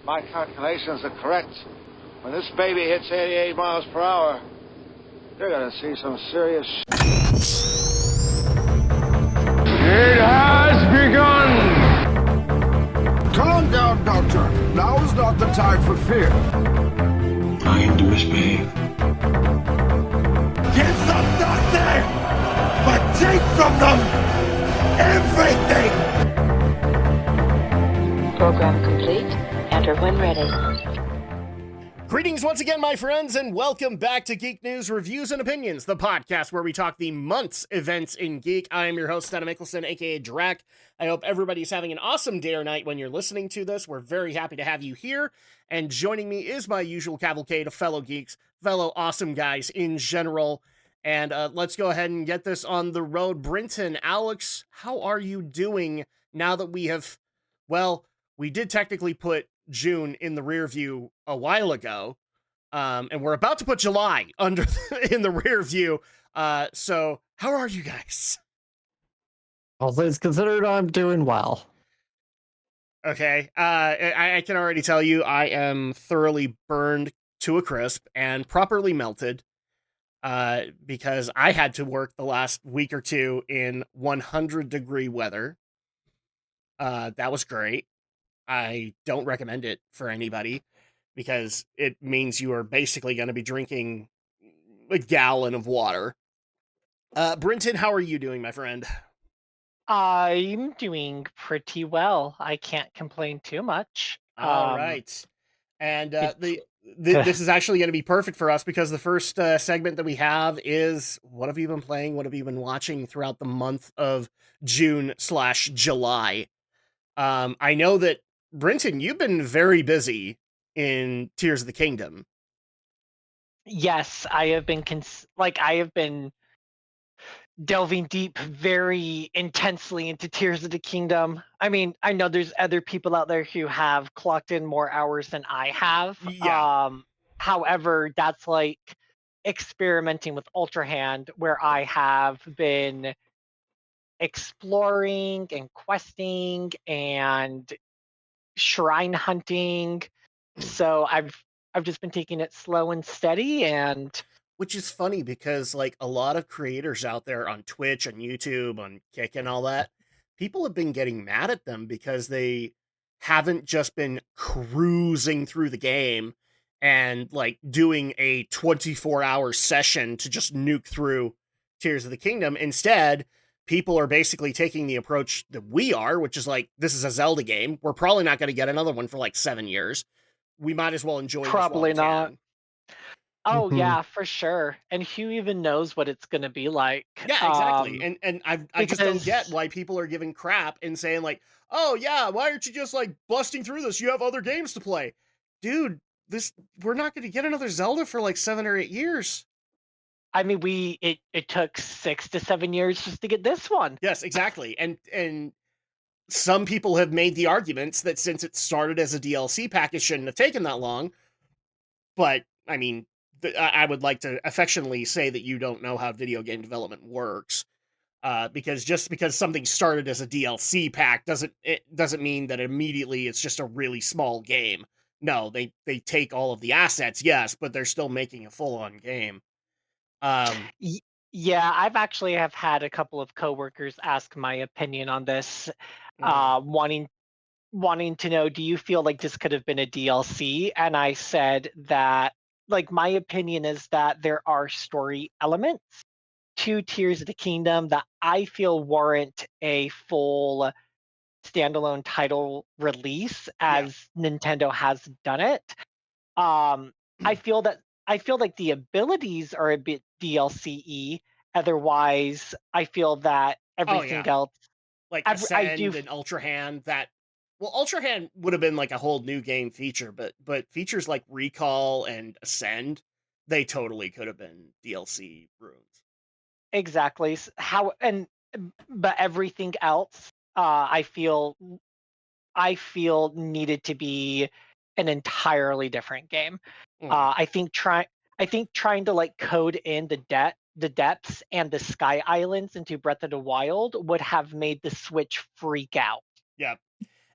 my calculations are correct, when this baby hits 88 miles per hour, you're gonna see some serious It has begun! Calm down, Doctor. Now is not the time for fear. Time to misbehave. Give them nothing, but take from them everything! Program complete. Enter when ready. Greetings once again, my friends, and welcome back to Geek News Reviews and Opinions, the podcast where we talk the month's events in Geek. I am your host, Adam Mickelson, aka Drac. I hope everybody's having an awesome day or night when you're listening to this. We're very happy to have you here, and joining me is my usual cavalcade of fellow geeks, fellow awesome guys in general, and let's go ahead and get this on the road. Brinton, Alex, how are you doing now that we have, well, we did technically put June in the rear view a while ago, and we're about to put July in the rear view. So how are you guys? All things considered, I'm doing well. Okay. I can already tell you I am thoroughly burned to a crisp and properly melted, because I had to work the last week or two in 100-degree weather. That was great. I don't recommend it for anybody because it means you are basically going to be drinking a gallon of water. Brinton, how are you doing, my friend? I'm doing pretty well. I can't complain too much. All right. And this is actually going to be perfect for us because the first segment that we have is what have you been playing? What have you been watching throughout the month of June/July? I know that Brinton, you've been very busy in Tears of the Kingdom. Yes, I have been delving deep very intensely into Tears of the Kingdom. I mean, I know there's other people out there who have clocked in more hours than I have. Yeah. However, that's like experimenting with Ultra Hand, where I have been exploring and questing and shrine hunting. So I've just been taking it slow and steady, and which is funny because like a lot of creators out there on Twitch, on YouTube, on Kick and all that, people have been getting mad at them because they haven't just been cruising through the game and like doing a 24-hour session to just nuke through Tears of the Kingdom. Instead, people are basically taking the approach that we are, which is like, this is a Zelda game. We're probably not going to get another one for like 7 years. We might as well enjoy it. Probably not. Oh, Mhm. yeah, for sure. And who even knows what it's going to be like? Yeah, exactly. And I just don't get why people are giving crap and saying like, oh yeah, why aren't you just like busting through this? You have other games to play. Dude, we're not going to get another Zelda for like 7 or 8 years. I mean, it took 6 to 7 years just to get this one. Yes, exactly. And some people have made the arguments that since it started as a DLC package, shouldn't have taken that long. But I mean, I would like to affectionately say that you don't know how video game development works, because just because something started as a DLC pack doesn't mean that immediately it's just a really small game. No, they take all of the assets, yes, but they're still making a full-on game. Yeah, I've actually have had a couple of coworkers ask my opinion on this, wanting to know, do you feel like this could have been a DLC? And I said that, like, my opinion is that there are story elements to Tears of the Kingdom that I feel warrant a full standalone title release, as Nintendo has done it. I feel like the abilities are a bit DLC-y. Otherwise, I feel that everything else, like I Ascend do. and Ultra Hand, Ultra Hand would have been like a whole new game feature, but features like Recall and Ascend, they totally could have been DLC runes. Exactly. But everything else, I feel needed to be an entirely different game. I think trying to like code in the depths and the Sky Islands into Breath of the Wild would have made the Switch freak out. Yeah.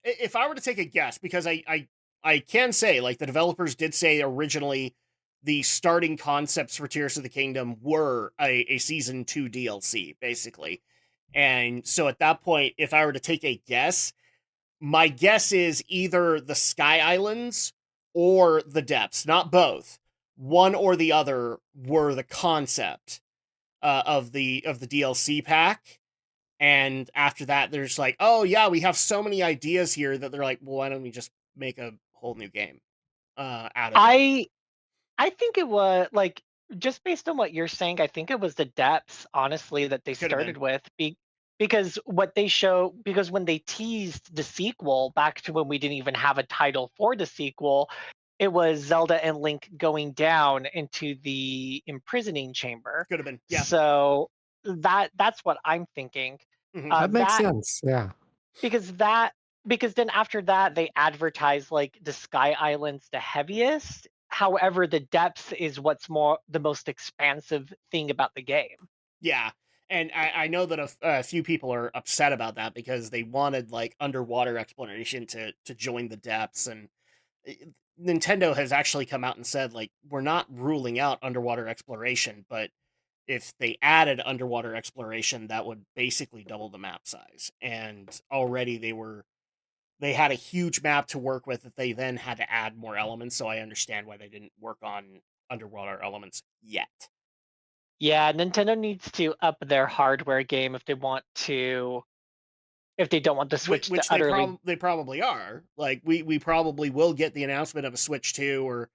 If I were to take a guess, because I I can say, like, the developers did say originally the starting concepts for Tears of the Kingdom were a season 2 DLC, basically. And so at that point, if I were to take a guess, my guess is either the Sky Islands or the Depths, not both. One or the other were the concept of the DLC pack. And after that, there's like, oh yeah, we have so many ideas here that they're like, well, why don't we just make a whole new game out of it? I think it was like, just based on what you're saying, I think it was the depths, honestly, that they Could have started been. with. Because when they teased the sequel back to when we didn't even have a title for the sequel, it was Zelda and Link going down into the imprisoning chamber. Could have been. Yeah. So that's what I'm thinking. Mhm. That makes sense. Yeah. because then after that they advertise like the Sky Islands the heaviest. However, the depths is the most expansive thing about the game. Yeah. And I know that a few people are upset about that because they wanted like underwater exploration to join the depths, and Nintendo has actually come out and said like we're not ruling out underwater exploration, but if they added underwater exploration, that would basically double the map size. And already they had a huge map to work with that they then had to add more elements, so I understand why they didn't work on underwater elements yet. Yeah, Nintendo needs to up their hardware game if they don't want the Switch Which to utterly. they probably are. Like we probably will get the announcement of a Switch 2, or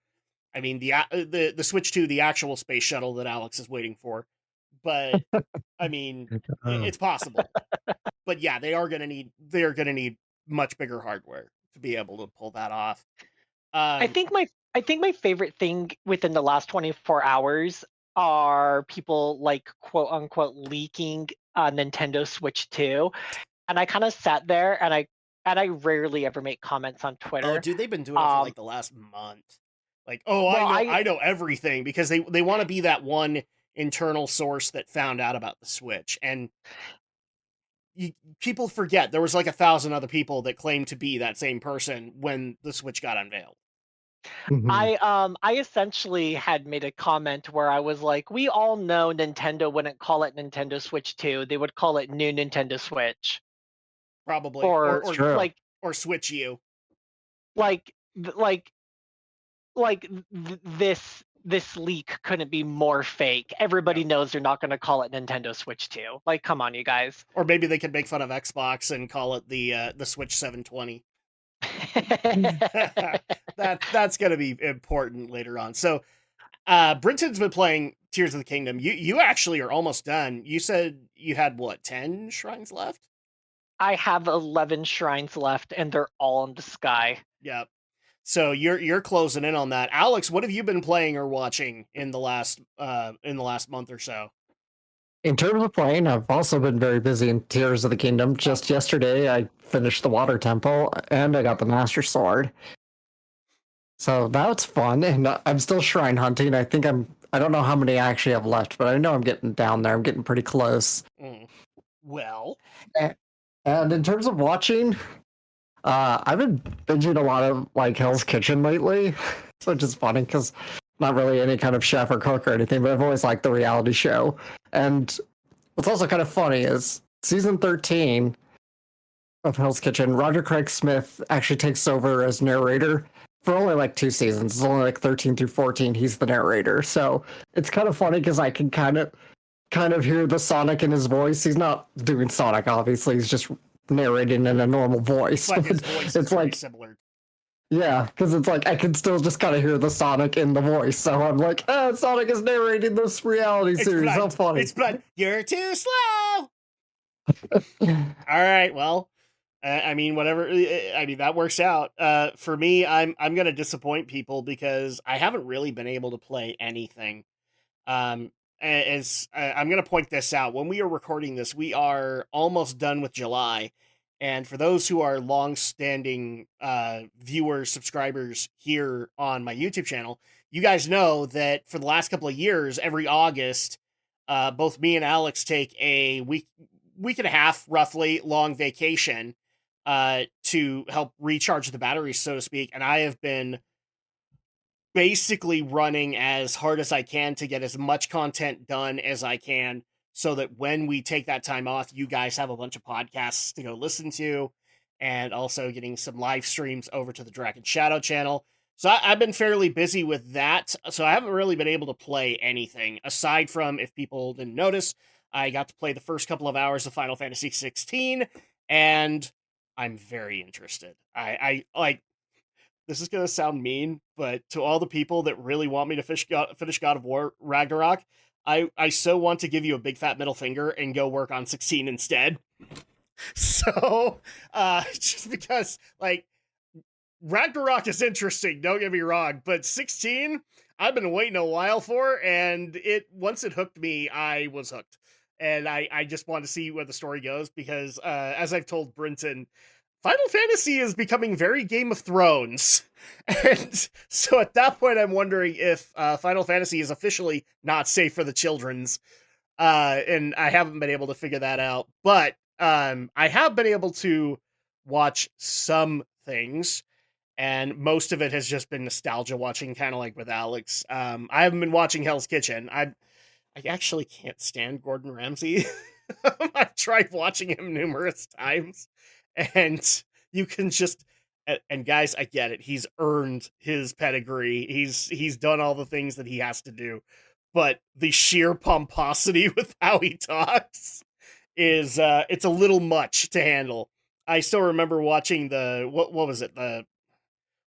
I mean the Switch 2, the actual space shuttle that Alex is waiting for. But I mean, it's possible. But yeah, they are gonna need much bigger hardware to be able to pull that off. I think my favorite thing within the last 24 hours are people like quote unquote leaking Nintendo Switch 2. And I kind of sat there and I rarely ever make comments on Twitter. Oh, dude, they've been doing it for like the last month. Like, oh, Well, I know everything, because they want to be that one internal source that found out about the Switch. And people forget there was like 1,000 other people that claimed to be that same person when the Switch got unveiled. I essentially had made a comment where I was like, we all know Nintendo wouldn't call it Nintendo Switch 2. They would call it New Nintendo Switch. Probably. Or True. like Or Switch U. like this leak couldn't be more fake. Everybody knows they're not going to call it Nintendo Switch 2. Like, come on, you guys. Or maybe they could make fun of Xbox and call it the Switch 720. That's gonna be important later on. So Brinton's been playing Tears of the Kingdom. You actually are almost done. You said you had what, 10 shrines left? I have 11 shrines left, and they're all in the sky. Yep. So you're closing in on that. Alex, what have you been playing or watching in the last month or so? In terms of playing, I've also been very busy in Tears of the Kingdom. Just yesterday, I finished the Water Temple, and I got the Master Sword. So that's fun, and I'm still shrine hunting. I don't know how many I actually have left, but I know I'm getting down there. I'm getting pretty close. Well. And in terms of watching, I've been binging a lot of like Hell's Kitchen lately, which is funny because not really any kind of chef or cook or anything, but I've always liked the reality show. And what's also kind of funny is season 13 of Hell's Kitchen, Roger Craig Smith actually takes over as narrator for only like 2 seasons. It's only like 13 through 14. He's the narrator. So it's kind of funny because I can kind of hear the Sonic in his voice. He's not doing Sonic, obviously. He's just narrating in a normal voice. But his voice is like similar. Yeah, because it's like I can still just kind of hear the Sonic in the voice. So I'm like, Sonic is narrating this reality series. How funny. It's blood. You're too slow. All right, well, I mean, whatever. I mean, that works out. For me, I'm gonna disappoint people because I haven't really been able to play anything. I'm gonna point this out. When we are recording this, we are almost done with July, and for those who are long-standing viewers, subscribers here on my YouTube channel, you guys know that for the last couple of years, every August, both me and Alex take a week and a half, roughly, long vacation. to help recharge the batteries, so to speak. And I have been basically running as hard as I can to get as much content done as I can, so that when we take that time off, you guys have a bunch of podcasts to go listen to, and also getting some live streams over to the Dragon Shadow channel. So I've been fairly busy with that, so I haven't really been able to play anything, aside from, if people didn't notice, I got to play the first couple of hours of Final Fantasy 16, and I'm very interested. I like, this is gonna sound mean, but to all the people that really want me to finish God of War Ragnarok, I so want to give you a big fat middle finger and go work on 16 instead. So, just because, like, Ragnarok is interesting, don't get me wrong, but 16, I've been waiting a while for, and once it hooked me, I was hooked. And I just want to see where the story goes, because as I've told Brinton, Final Fantasy is becoming very Game of Thrones. And so at that point, I'm wondering if Final Fantasy is officially not safe for the children's. And I haven't been able to figure that out. But I have been able to watch some things, and most of it has just been nostalgia watching, kind of like with Alex. I haven't been watching Hell's Kitchen. I actually can't stand Gordon Ramsay. I've tried watching him numerous times, and you can just, and guys, I get it. He's earned his pedigree. He's done all the things that he has to do, but the sheer pomposity with how he talks is it's a little much to handle. I still remember watching what was it?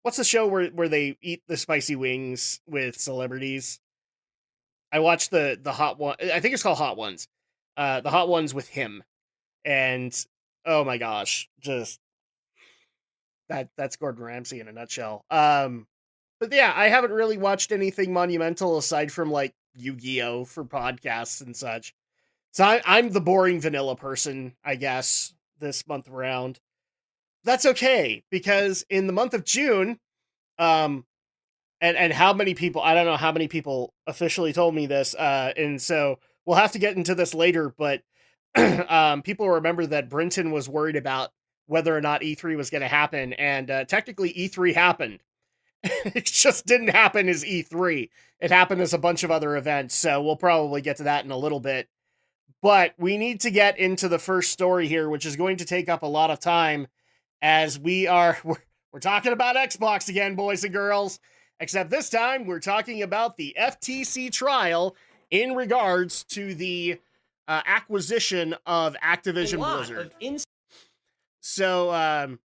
What's the show where they eat the spicy wings with celebrities? I watched the Hot One. I think it's called Hot Ones. The Hot Ones with him, and oh my gosh, just that's Gordon Ramsay in a nutshell. But yeah, I haven't really watched anything monumental aside from like Yu-Gi-Oh for podcasts and such. So I'm the boring vanilla person, I guess, this month around. That's okay, because in the month of June, and how many people, I don't know how many people officially told me this, and so we'll have to get into this later, but people remember that Brinton was worried about whether or not E3 was going to happen, and technically E3 happened. It just didn't happen as E3. It happened as a bunch of other events, so we'll probably get to that in a little bit. But we need to get into the first story here, which is going to take up a lot of time, as we're talking about Xbox again, boys and girls. Except this time, we're talking about the FTC trial in regards to the acquisition of Activision Blizzard. So,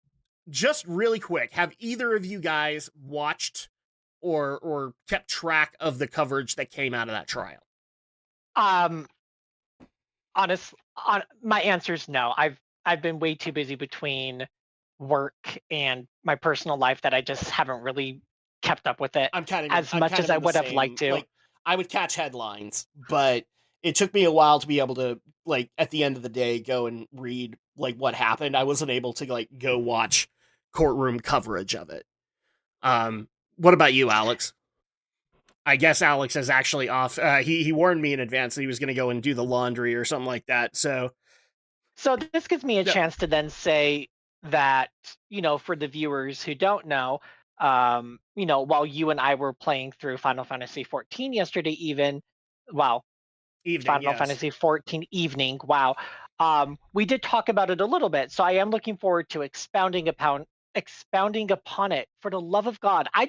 just really quick, have either of you guys watched or kept track of the coverage that came out of that trial? My answer is no. I've been way too busy between work and my personal life that I just haven't really kept up with it as much as I would have liked to. Like, I would catch headlines, but it took me a while to be able to, like, at the end of the day, go and read like what happened. I wasn't able to like go watch courtroom coverage of it. What about you, Alex? I guess Alex is actually off. He warned me in advance that he was going to go and do the laundry or something like that. So this gives me a chance to then say that, for the viewers who don't know, while you and I were playing through Final Fantasy 14 yesterday, Final Fantasy 14 evening, we did talk about it a little bit. So I am looking forward to expounding upon it. For the love of God, I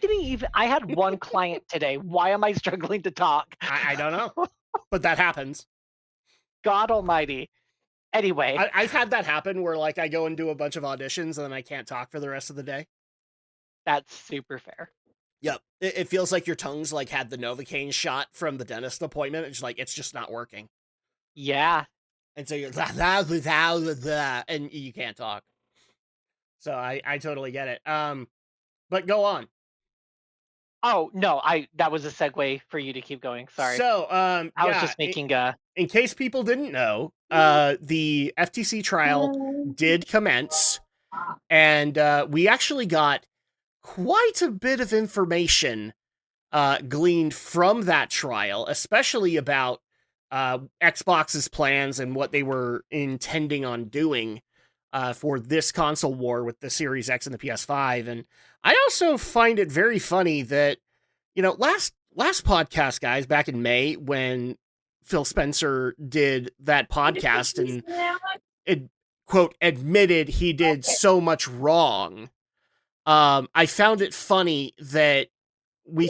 had one client today. Why am I struggling to talk? I don't know, but that happens. God almighty. Anyway, I've had that happen where like I go and do a bunch of auditions and then I can't talk for the rest of the day. That's super fair. Yep. It feels like your tongue's like had the Novocaine shot from the dentist appointment. It's just not working. Yeah. And so you're and you can't talk. So I totally get it. But go on. Oh no, that was a segue for you to keep going. Sorry. So I was just making in case people didn't know, the FTC trial did commence, and we actually got quite a bit of information gleaned from that trial, especially about Xbox's plans and what they were intending on doing for this console war with the Series X and the PS5. And I also find it very funny that, last podcast, guys, back in May, when Phil Spencer did that podcast and it, quote, admitted he did so much wrong. I found it funny that we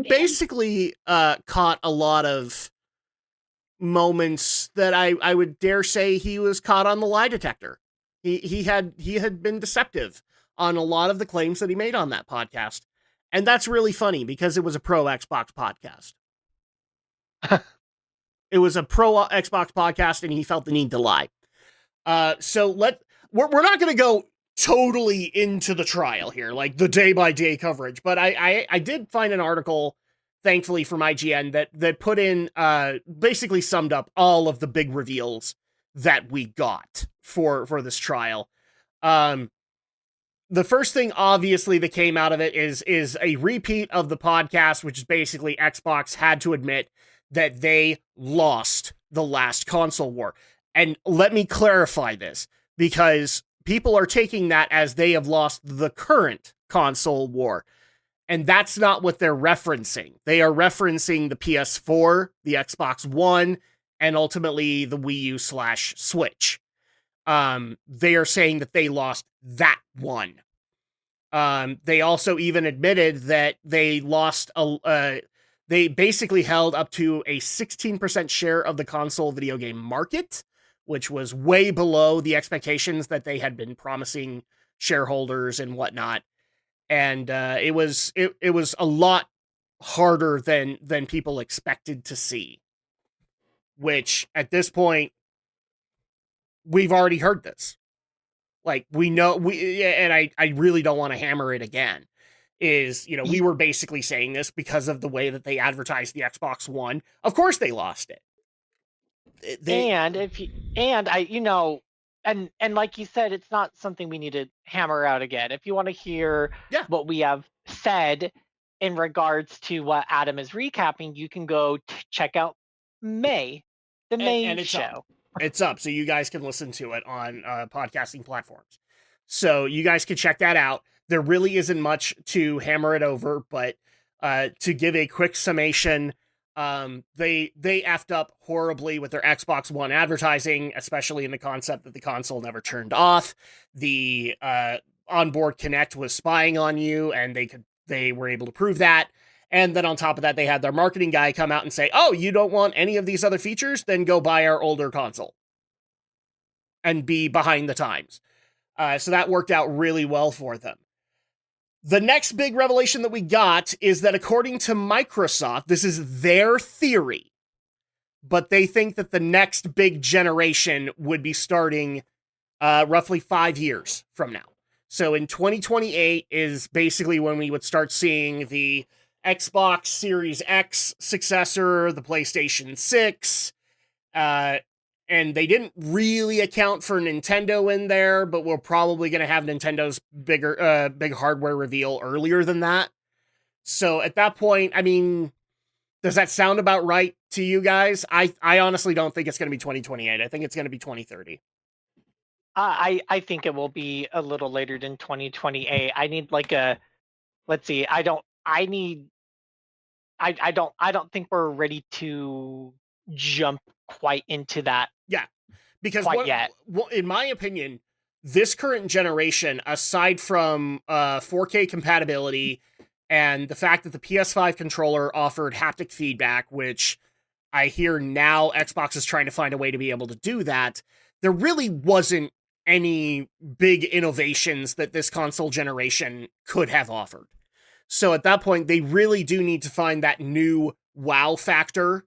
basically caught a lot of moments that I would dare say he was caught on the lie detector. He had been deceptive on a lot of the claims that he made on that podcast. And that's really funny because it was a pro Xbox podcast. It was a pro Xbox podcast and he felt the need to lie. So we're not going to go totally into the trial here, like the day-by-day coverage, but I did find an article, thankfully from IGN, that put in, basically summed up all of the big reveals that we got for this trial. The first thing, obviously, that came out of it is a repeat of the podcast, which is basically Xbox had to admit that they lost the last console war. And let me clarify this, because people are taking that as they have lost the current console war. And that's not what they're referencing. They are referencing the PS4, the Xbox One, and ultimately the Wii U/Switch. They are saying that they lost that one. They also even admitted that they lost they basically held up to a 16% share of the console video game market, which was way below the expectations that they had been promising shareholders and whatnot. And it was a lot harder than people expected to see, which at this point, we've already heard this. Like, we know, and I really don't want to hammer it again, is, we were basically saying this because of the way that they advertised the Xbox One. Of course they lost it. And like you said, it's not something we need to hammer out again. If you want to hear what we have said in regards to what Adam is recapping, you can go check out May, the main show. It's up, so you guys can listen to it on podcasting platforms. So you guys can check that out. There really isn't much to hammer it over, but to give a quick summation, they effed up horribly with their Xbox One advertising, especially in the concept that the console never turned off. The onboard Kinect was spying on you, and they were able to prove that. And then on top of that, they had their marketing guy come out and say, "Oh, you don't want any of these other features? Then go buy our older console and be behind the times." So that worked out really well for them. The next big revelation that we got is that according to Microsoft, this is their theory, but they think that the next big generation would be starting roughly 5 years from now. So in 2028 is basically when we would start seeing the Xbox Series X successor, the PlayStation 6, and they didn't really account for Nintendo in there, but we're probably going to have Nintendo's big hardware reveal earlier than that. So at that point, I mean, does that sound about right to you guys? I honestly don't think it's going to be 2028. I think it's going to be 2030. I think it will be a little later than 2028. I need let's see. I don't think we're ready to jump quite into that. Yeah, because yet. In my opinion, this current generation, aside from 4K compatibility and the fact that the PS5 controller offered haptic feedback, which I hear now Xbox is trying to find a way to be able to do that, there really wasn't any big innovations that this console generation could have offered. So at that point, they really do need to find that new wow factor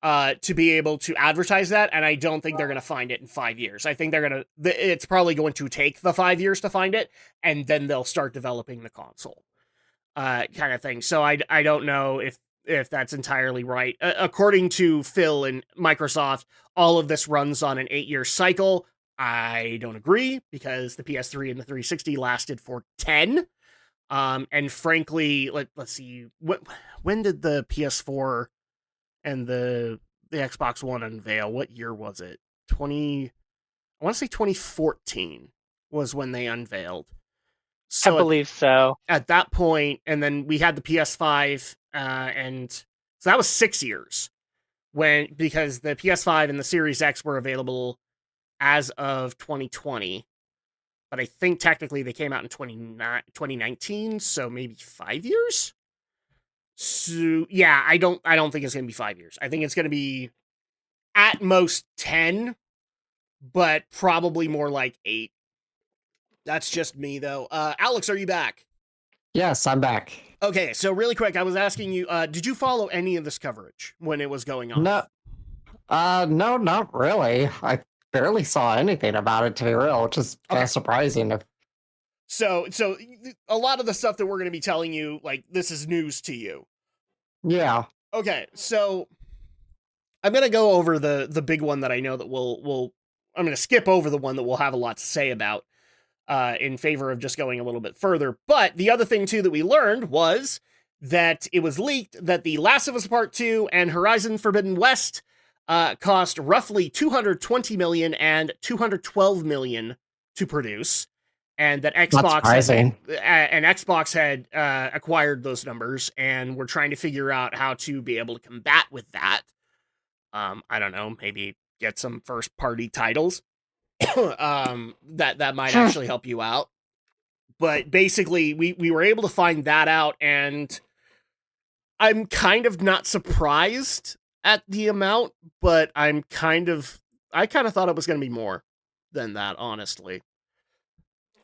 to be able to advertise that, and I don't think they're going to find it in 5 years. I think it's probably going to take the 5 years to find it, and then they'll start developing the console kind of thing. So I don't know if that's entirely right. According to Phil and Microsoft, all of this runs on an 8-year cycle. I don't agree, because the PS3 and the 360 lasted for 10. And frankly, let's see, when did the PS4 and the Xbox One unveil? What year was it? I I want to say 2014 was when they unveiled. I believe so. At that point, and then we had the PS5, and so that was 6 years because the PS5 and the Series X were available as of 2020, but I think technically they came out in 2019, so maybe 5 years. So yeah, I don't think it's gonna be 5 years. I think it's gonna be at most 10, but probably more like 8. That's just me, though. Alex, are you back? Yes, I'm back. Okay, so really quick, I was asking you, did you follow any of this coverage when it was going on? No, not really. I barely saw anything about it, to be real, which is kind of surprising. So a lot of the stuff that we're going to be telling you, like, this is news to you. Yeah. Okay, so I'm going to go over the big one that I know that I'm going to skip over the one that we'll have a lot to say about. In favor of just going a little bit further. But the other thing, too, that we learned was that it was leaked that The Last of Us Part 2 and Horizon Forbidden West cost roughly $220 million and $212 million to produce, and that Xbox had acquired those numbers, and we're trying to figure out how to be able to combat with that. I don't know, maybe get some first-party titles. that might actually help you out. But basically, we were able to find that out, and I'm kind of not surprised at the amount, but I kind of thought it was going to be more than that, honestly.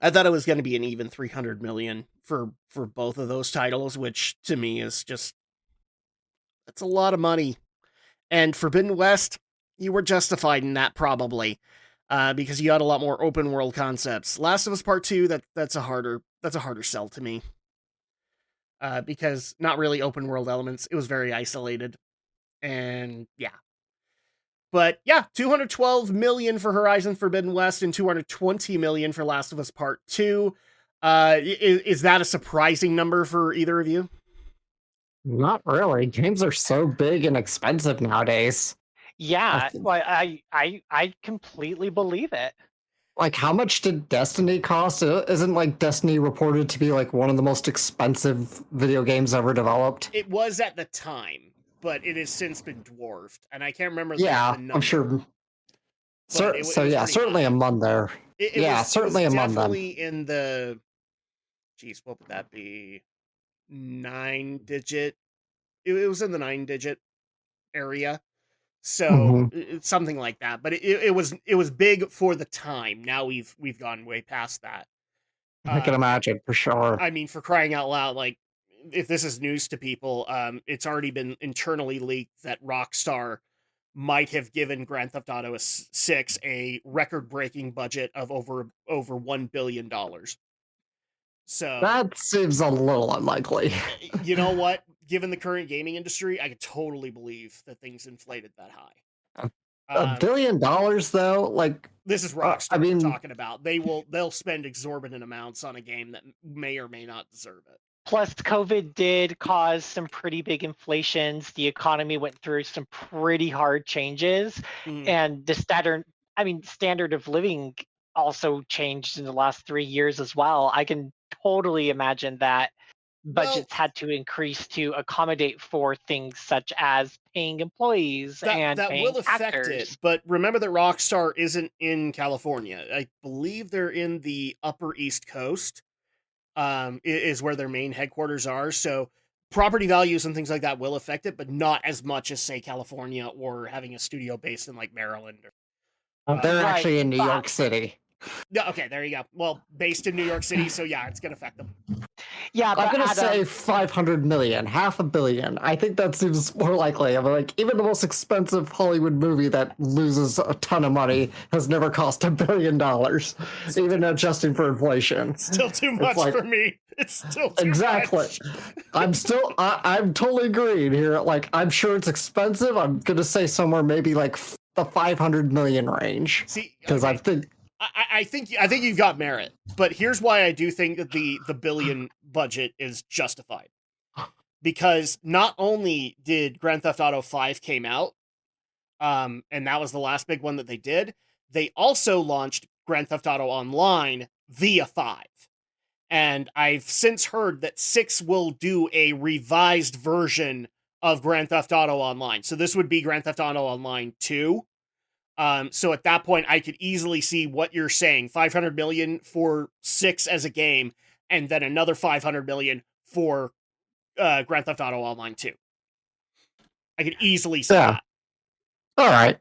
I thought it was going to be an even 300 million for both of those titles, which to me is just, that's a lot of money. And Forbidden West, you were justified in that, probably. Because you had a lot more open world concepts. Last of Us Part 2, that's a harder sell to me. Because not really open world elements. It was very isolated. And yeah. But yeah, 212 million for Horizon Forbidden West and 220 million for Last of Us Part 2. Is that a surprising number for either of you? Not really. Games are so big and expensive nowadays. Yeah, well, I completely believe it. Like, how much did Destiny cost? Isn't, like, Destiny reported to be, like, one of the most expensive video games ever developed? It was at the time, but it has since been dwarfed, and I can't remember the number. I'm sure. Certainly among there. Certainly among them. Definitely in the, geez, what would that be? 9-digit. It was in the 9-digit area. So it's something like that, but it was big for the time. Now we've gone way past that. I can imagine, for sure. I mean, for crying out loud, like, if this is news to people, it's already been internally leaked that Rockstar might have given Grand Theft Auto 6 a record-breaking budget of over $1 billion. So that seems a little unlikely. You know what? Given the current gaming industry, I could totally believe that things inflated that high. $1 billion, though, like, this is Rockstar we're talking about. They'll spend exorbitant amounts on a game that may or may not deserve it. Plus, COVID did cause some pretty big inflations. The economy went through some pretty hard changes, and the standard of living also changed in the last 3 years as well. I can totally imagine that budgets had to increase to accommodate for things such as paying employees and that paying will affect actors. It. But remember that Rockstar isn't in California. I believe they're in the Upper East Coast. Is where their main headquarters are. So property values and things like that will affect it, but not as much as, say, California or having a studio based in, like, Maryland. They're actually in New York City. Yeah, okay, there you go. Well, based in New York City, so yeah, it's going to affect them. Yeah, but I'm going to say 500 million, $500 million. I think that seems more likely. I mean, like, even the most expensive Hollywood movie that loses a ton of money has never cost $1 billion, even adjusting for inflation. Still too much for me. It's still too much. I'm totally agreed here. Like, I'm sure it's expensive. I'm going to say somewhere maybe like the 500 million range. See, because okay. I think you've got merit, but here's why I do think that the billion budget is justified. Because not only did Grand Theft Auto 5 came out, and that was the last big one that they did, they also launched Grand Theft Auto Online via 5. And I've since heard that 6 will do a revised version of Grand Theft Auto Online. So this would be Grand Theft Auto Online 2. So at that point, I could easily see what you're saying. 500 million for 6 as a game, and then another 500 million for Grand Theft Auto Online 2. I could easily see that. All right.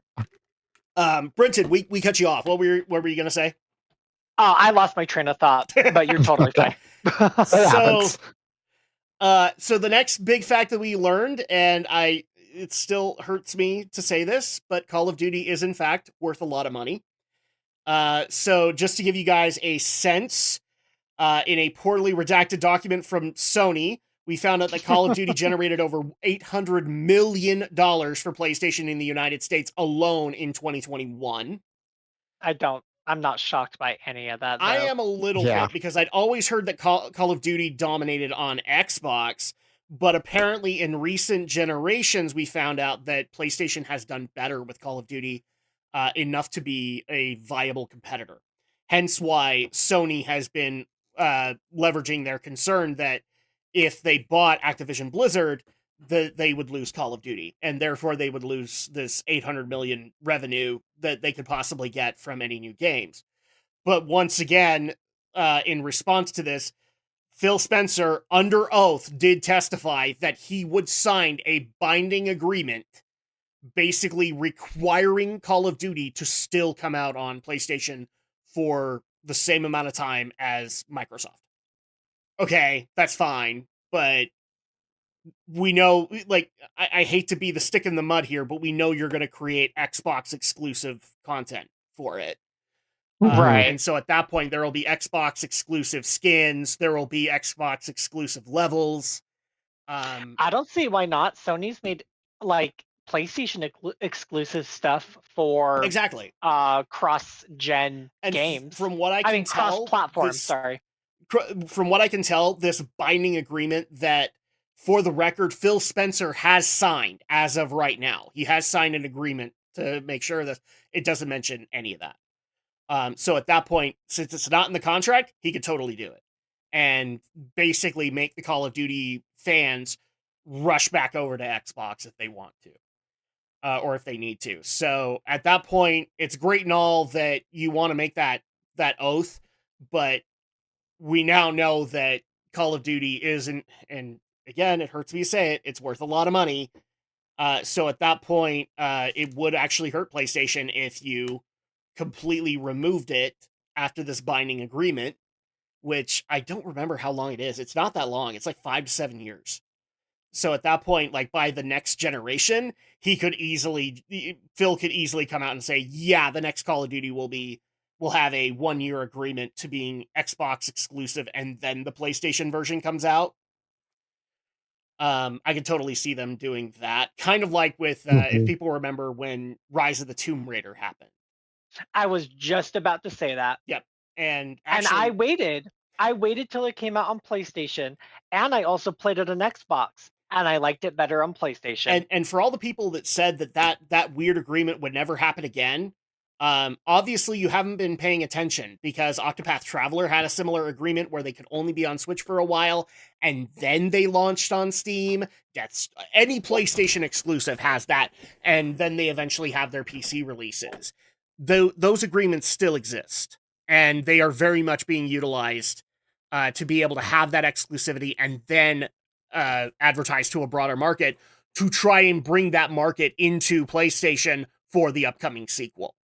Brenton, we cut you off. What were you going to say? Oh, I lost my train of thought, but you're totally fine. So the next big fact that we learned, and it still hurts me to say this, but Call of Duty is in fact worth a lot of money. So just to give you guys a sense, in a poorly redacted document from Sony, we found out that Call of Duty generated over $800 million for PlayStation in the United States alone in 2021. I'm not shocked by any of that, though. I am a little bit, because I'd always heard that Call of Duty dominated on Xbox, but apparently in recent generations, we found out that PlayStation has done better with Call of Duty, enough to be a viable competitor. Hence why Sony has been leveraging their concern that if they bought Activision Blizzard, they would lose Call of Duty, and therefore they would lose this 800 million revenue that they could possibly get from any new games. But once again, in response to this, Phil Spencer, under oath, did testify that he would sign a binding agreement basically requiring Call of Duty to still come out on PlayStation for the same amount of time as Microsoft. Okay, that's fine, but we know, like, I hate to be the stick in the mud here, but we know you're going to create Xbox exclusive content for it. Right. And so at that point, there will be Xbox exclusive skins, there will be Xbox exclusive levels. I don't see why not. Sony's made, like, PlayStation exclusive stuff for exactly cross-gen games. From what I can tell, cross-platform, from what I can tell, this binding agreement that, for the record, Phil Spencer has signed as of right now. He has signed an agreement to make sure that it doesn't mention any of that. So at that point, since it's not in the contract, he could totally do it and basically make the Call of Duty fans rush back over to Xbox if they want to, or if they need to. So at that point, it's great and all that you want to make that oath, but we now know that Call of Duty isn't, and again, it hurts me to say it, it's worth a lot of money. So at that point, it would actually hurt PlayStation if you completely removed it after this binding agreement, which I don't remember how long it is. It's not that long. It's like 5 to 7 years. So at that point, like by the next generation, Phil could easily come out and say, yeah, the next Call of Duty will have a 1-year agreement to being Xbox exclusive, and then the PlayStation version comes out. I can totally see them doing that. Kind of like with, if people remember when Rise of the Tomb Raider happened. I was just about to say that. Yep. And actually, I waited till it came out on PlayStation, and I also played it on Xbox, and I liked it better on PlayStation. And for all the people that said that weird agreement would never happen again, obviously you haven't been paying attention, because Octopath Traveler had a similar agreement where they could only be on Switch for a while, and then they launched on Steam. That's any PlayStation exclusive has that, and then they eventually have their PC releases. Those agreements still exist, and they are very much being utilized to be able to have that exclusivity and then advertise to a broader market to try and bring that market into PlayStation for the upcoming sequel.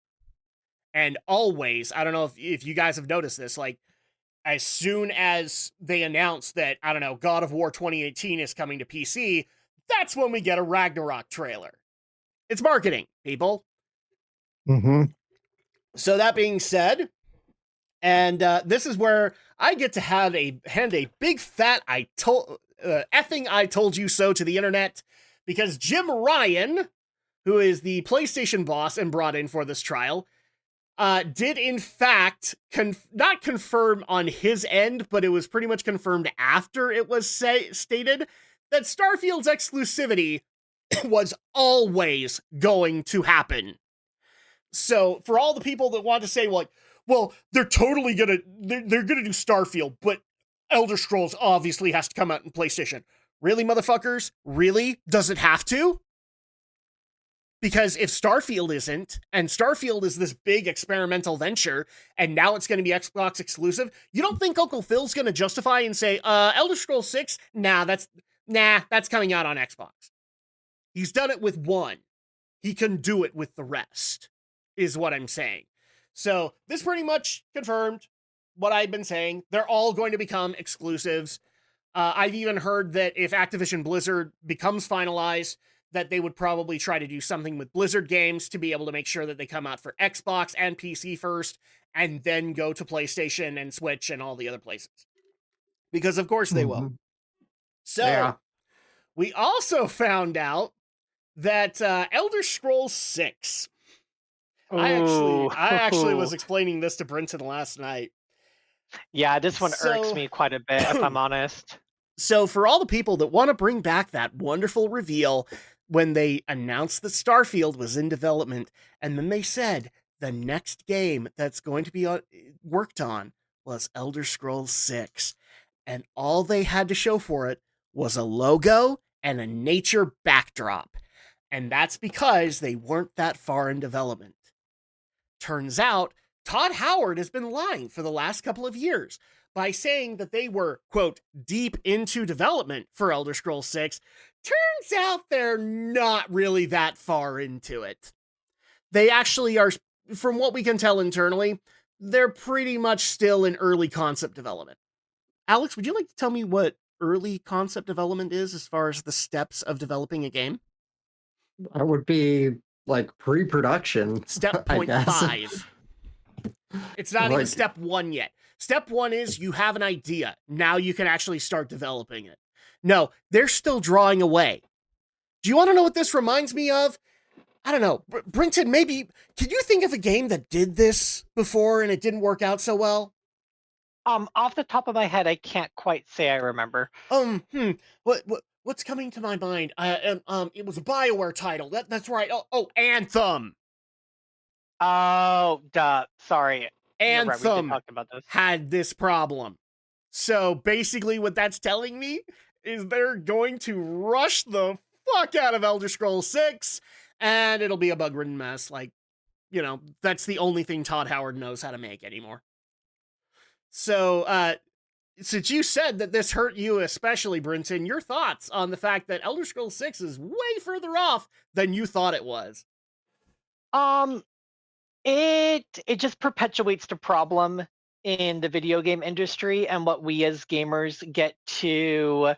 And always, I don't know if you guys have noticed this, like, as soon as they announce that, I don't know, God of War 2018 is coming to PC, that's when we get a Ragnarok trailer. It's marketing, people. So that being said, and this is where I get to hand a big fat I told you so to the internet, because Jim Ryan, who is the PlayStation boss and brought in for this trial, did in fact not confirm on his end, but it was pretty much confirmed after it was stated that Starfield's exclusivity was always going to happen. So for all the people that want to say, like, well, they're totally gonna they're gonna do Starfield, but Elder Scrolls obviously has to come out in PlayStation. Really, motherfuckers? Really? Does it have to? Because if Starfield isn't, and Starfield is this big experimental venture, and now it's going to be Xbox exclusive, you don't think Uncle Phil's going to justify and say, Elder Scrolls 6? Nah, that's coming out on Xbox. He's done it with one. He can do it with the rest, is what I'm saying. So this pretty much confirmed what I've been saying. They're all going to become exclusives. I've even heard that if Activision Blizzard becomes finalized, that they would probably try to do something with Blizzard games to be able to make sure that they come out for Xbox and PC first, and then go to PlayStation and Switch and all the other places. Because of course they will. So, we also found out that Elder Scrolls 6. I actually was explaining this to Brenton last night. Yeah, this one irks me quite a bit, if I'm honest. So for all the people that want to bring back that wonderful reveal when they announced that Starfield was in development, and then they said the next game that's going to be worked on was Elder Scrolls 6, and all they had to show for it was a logo and a nature backdrop. And that's because they weren't that far in development. Turns out, Todd Howard has been lying for the last couple of years by saying that they were, quote, deep into development for Elder Scrolls 6. Turns out they're not really that far into it. They actually are, from what we can tell internally, they're pretty much still in early concept development. Alex, would you like to tell me what early concept development is as far as the steps of developing a game? That would be like pre-production. Step 0.5. It's not even step 1 yet. Step 1 is you have an idea. Now you can actually start developing it. No, they're still drawing away. Do you want to know what this reminds me of? I don't know. Brenton, maybe, can you think of a game that did this before and it didn't work out so well? Off the top of my head, I can't quite say I remember. What's coming to my mind? It was a BioWare title. That's right. Oh, Anthem. Oh, duh. Sorry. Anthem right, about this. had this problem. So basically what that's telling me is they're going to rush the fuck out of Elder Scrolls 6, and it'll be a bug-ridden mess. Like, you know, that's the only thing Todd Howard knows how to make anymore. So, since you said that this hurt you especially, Brenton, your thoughts on the fact that Elder Scrolls 6 is way further off than you thought it was? It just perpetuates the problem in the video game industry and what we as gamers get to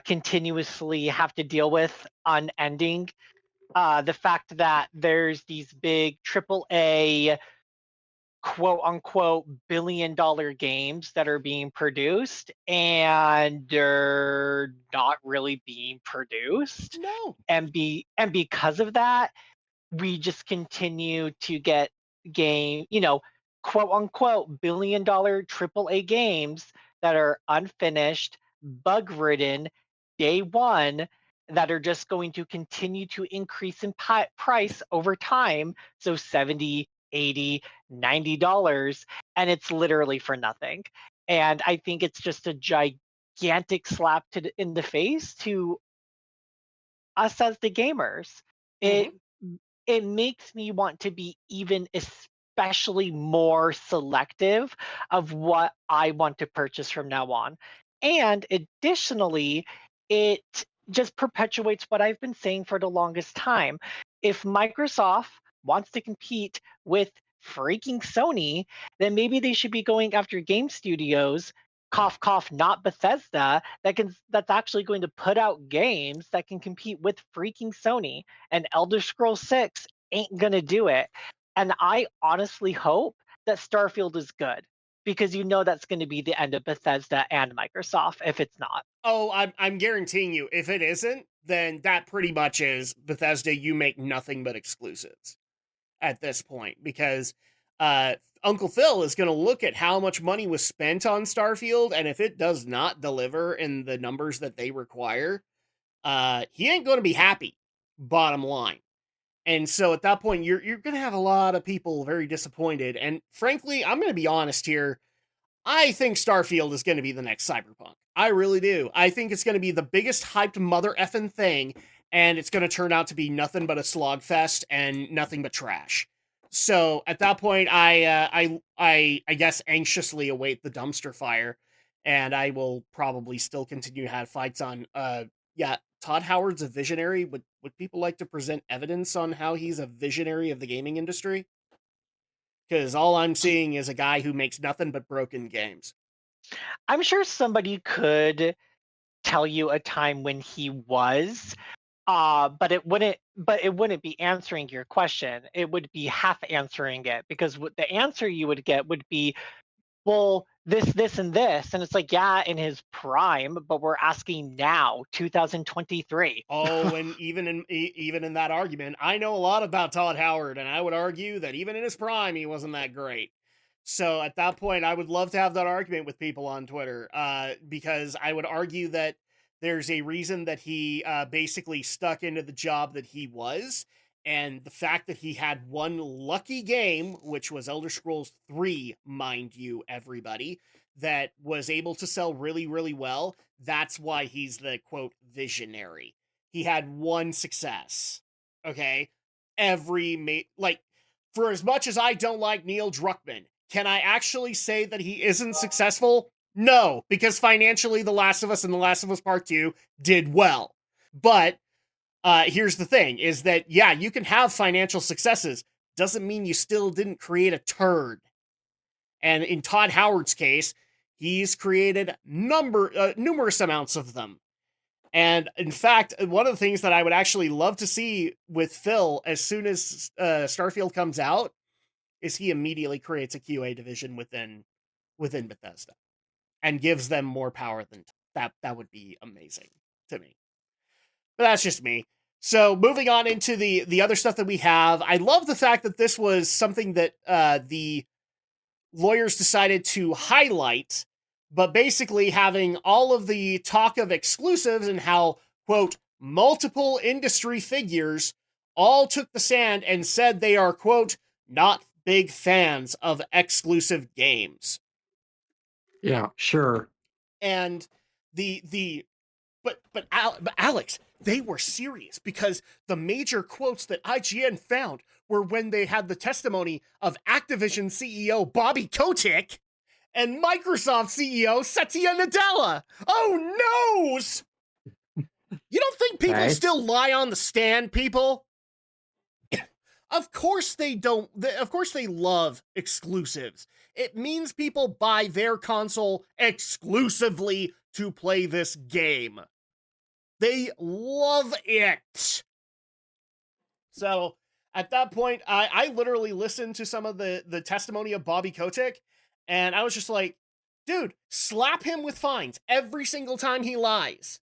continuously have to deal with unending. The fact that there's these big AAA quote unquote billion-dollar games that are being produced and they're not really being produced. No. And because of that, we just continue to get quote unquote billion-dollar AAA games that are unfinished, bug-ridden, day one, that are just going to continue to increase in price over time. So $70, $80, $90, and it's literally for nothing. And I think it's just a gigantic slap in the face to us as the gamers. It makes me want to be even especially more selective of what I want to purchase from now on. And additionally, it just perpetuates what I've been saying for the longest time. If Microsoft wants to compete with freaking Sony, then maybe they should be going after game studios, cough cough, not Bethesda, that's actually going to put out games that can compete with freaking Sony. And Elder Scrolls 6 ain't gonna do it. And I honestly hope that Starfield is good, because that's going to be the end of Bethesda and Microsoft if it's not. Oh, I'm guaranteeing you, if it isn't, then that pretty much is Bethesda. You make nothing but exclusives at this point, because Uncle Phil is going to look at how much money was spent on Starfield, and if it does not deliver in the numbers that they require, he ain't going to be happy, bottom line. And so at that point, you're going to have a lot of people very disappointed. And frankly, I'm going to be honest here. I think Starfield is going to be the next Cyberpunk. I really do. I think it's going to be the biggest hyped mother effing thing, and it's going to turn out to be nothing but a slog fest and nothing but trash. So at that point, I guess anxiously await the dumpster fire, and I will probably still continue to have fights on. Yeah, Todd Howard's a visionary. Would people like to present evidence on how he's a visionary of the gaming industry? Because all I'm seeing is a guy who makes nothing but broken games. I'm sure somebody could tell you a time when he was, but it wouldn't be answering your question. It would be half answering it, because the answer you would get would be, well, this, and this. And it's like, yeah, in his prime, but we're asking now, 2023. Oh, and even in that argument, I know a lot about Todd Howard, and I would argue that even in his prime, he wasn't that great. So at that point, I would love to have that argument with people on Twitter, because I would argue that there's a reason that he basically stuck into the job that he was. And the fact that he had one lucky game, which was Elder Scrolls 3, mind you, everybody, that was able to sell really, really well, that's why he's the, quote, visionary. He had one success, okay? For as much as I don't like Neil Druckmann, can I actually say that he isn't successful? No, because financially, The Last of Us and The Last of Us Part 2 did well. But here's the thing, is that, yeah, you can have financial successes. Doesn't mean you still didn't create a turd. And in Todd Howard's case, he's created numerous amounts of them. And in fact, one of the things that I would actually love to see with Phil as soon as Starfield comes out is he immediately creates a QA division within Bethesda and gives them more power than that. That would be amazing to me. But that's just me. So moving on into the other stuff that we have, I love the fact that this was something that the lawyers decided to highlight, but basically having all of the talk of exclusives and how, quote, multiple industry figures all took the stand and said they are, quote, not big fans of exclusive games. Yeah, sure. And but Alex, they were serious, because the major quotes that IGN found were when they had the testimony of Activision CEO Bobby Kotick and Microsoft CEO Satya Nadella. Oh, noes! You don't think people still lie on the stand, people? Of course they don't. Of course they love exclusives. It means people buy their console exclusively to play this game. They love it. So at that point, I literally listened to some of the testimony of Bobby Kotick, and I was just like, dude, slap him with fines every single time he lies.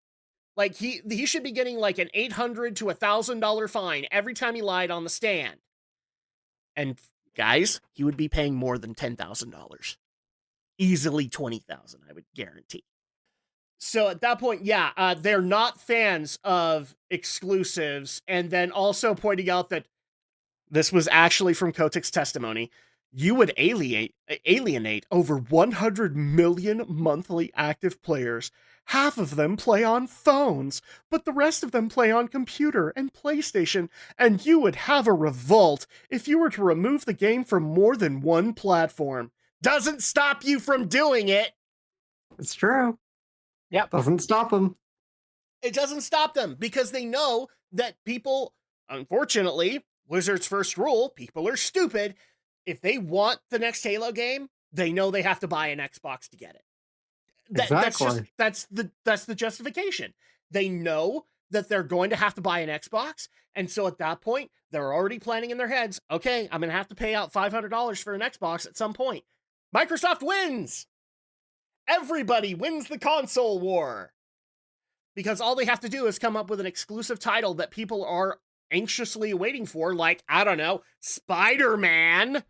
Like, he should be getting like an $800 to $1,000 fine every time he lied on the stand. And guys, he would be paying more than $10,000. Easily $20,000, I would guarantee. So at that point, yeah, they're not fans of exclusives. And then also pointing out that this was actually from Kotick's testimony. You would alienate over 100 million monthly active players. Half of them play on phones, but the rest of them play on computer and PlayStation, and you would have a revolt if you were to remove the game from more than one platform. Doesn't stop you from doing it. It's true. Yep. Doesn't stop them. It doesn't stop them, because they know that people, unfortunately, Blizzard's first rule, people are stupid. If they want the next Halo game, they know they have to buy an Xbox to get it. Exactly. That's the justification. They know that they're going to have to buy an Xbox, and so at that point, they're already planning in their heads, okay, I'm going to have to pay out $500 for an Xbox at some point. Microsoft wins! Everybody wins the console war! Because all they have to do is come up with an exclusive title that people are anxiously waiting for, like, I don't know, Spider-Man,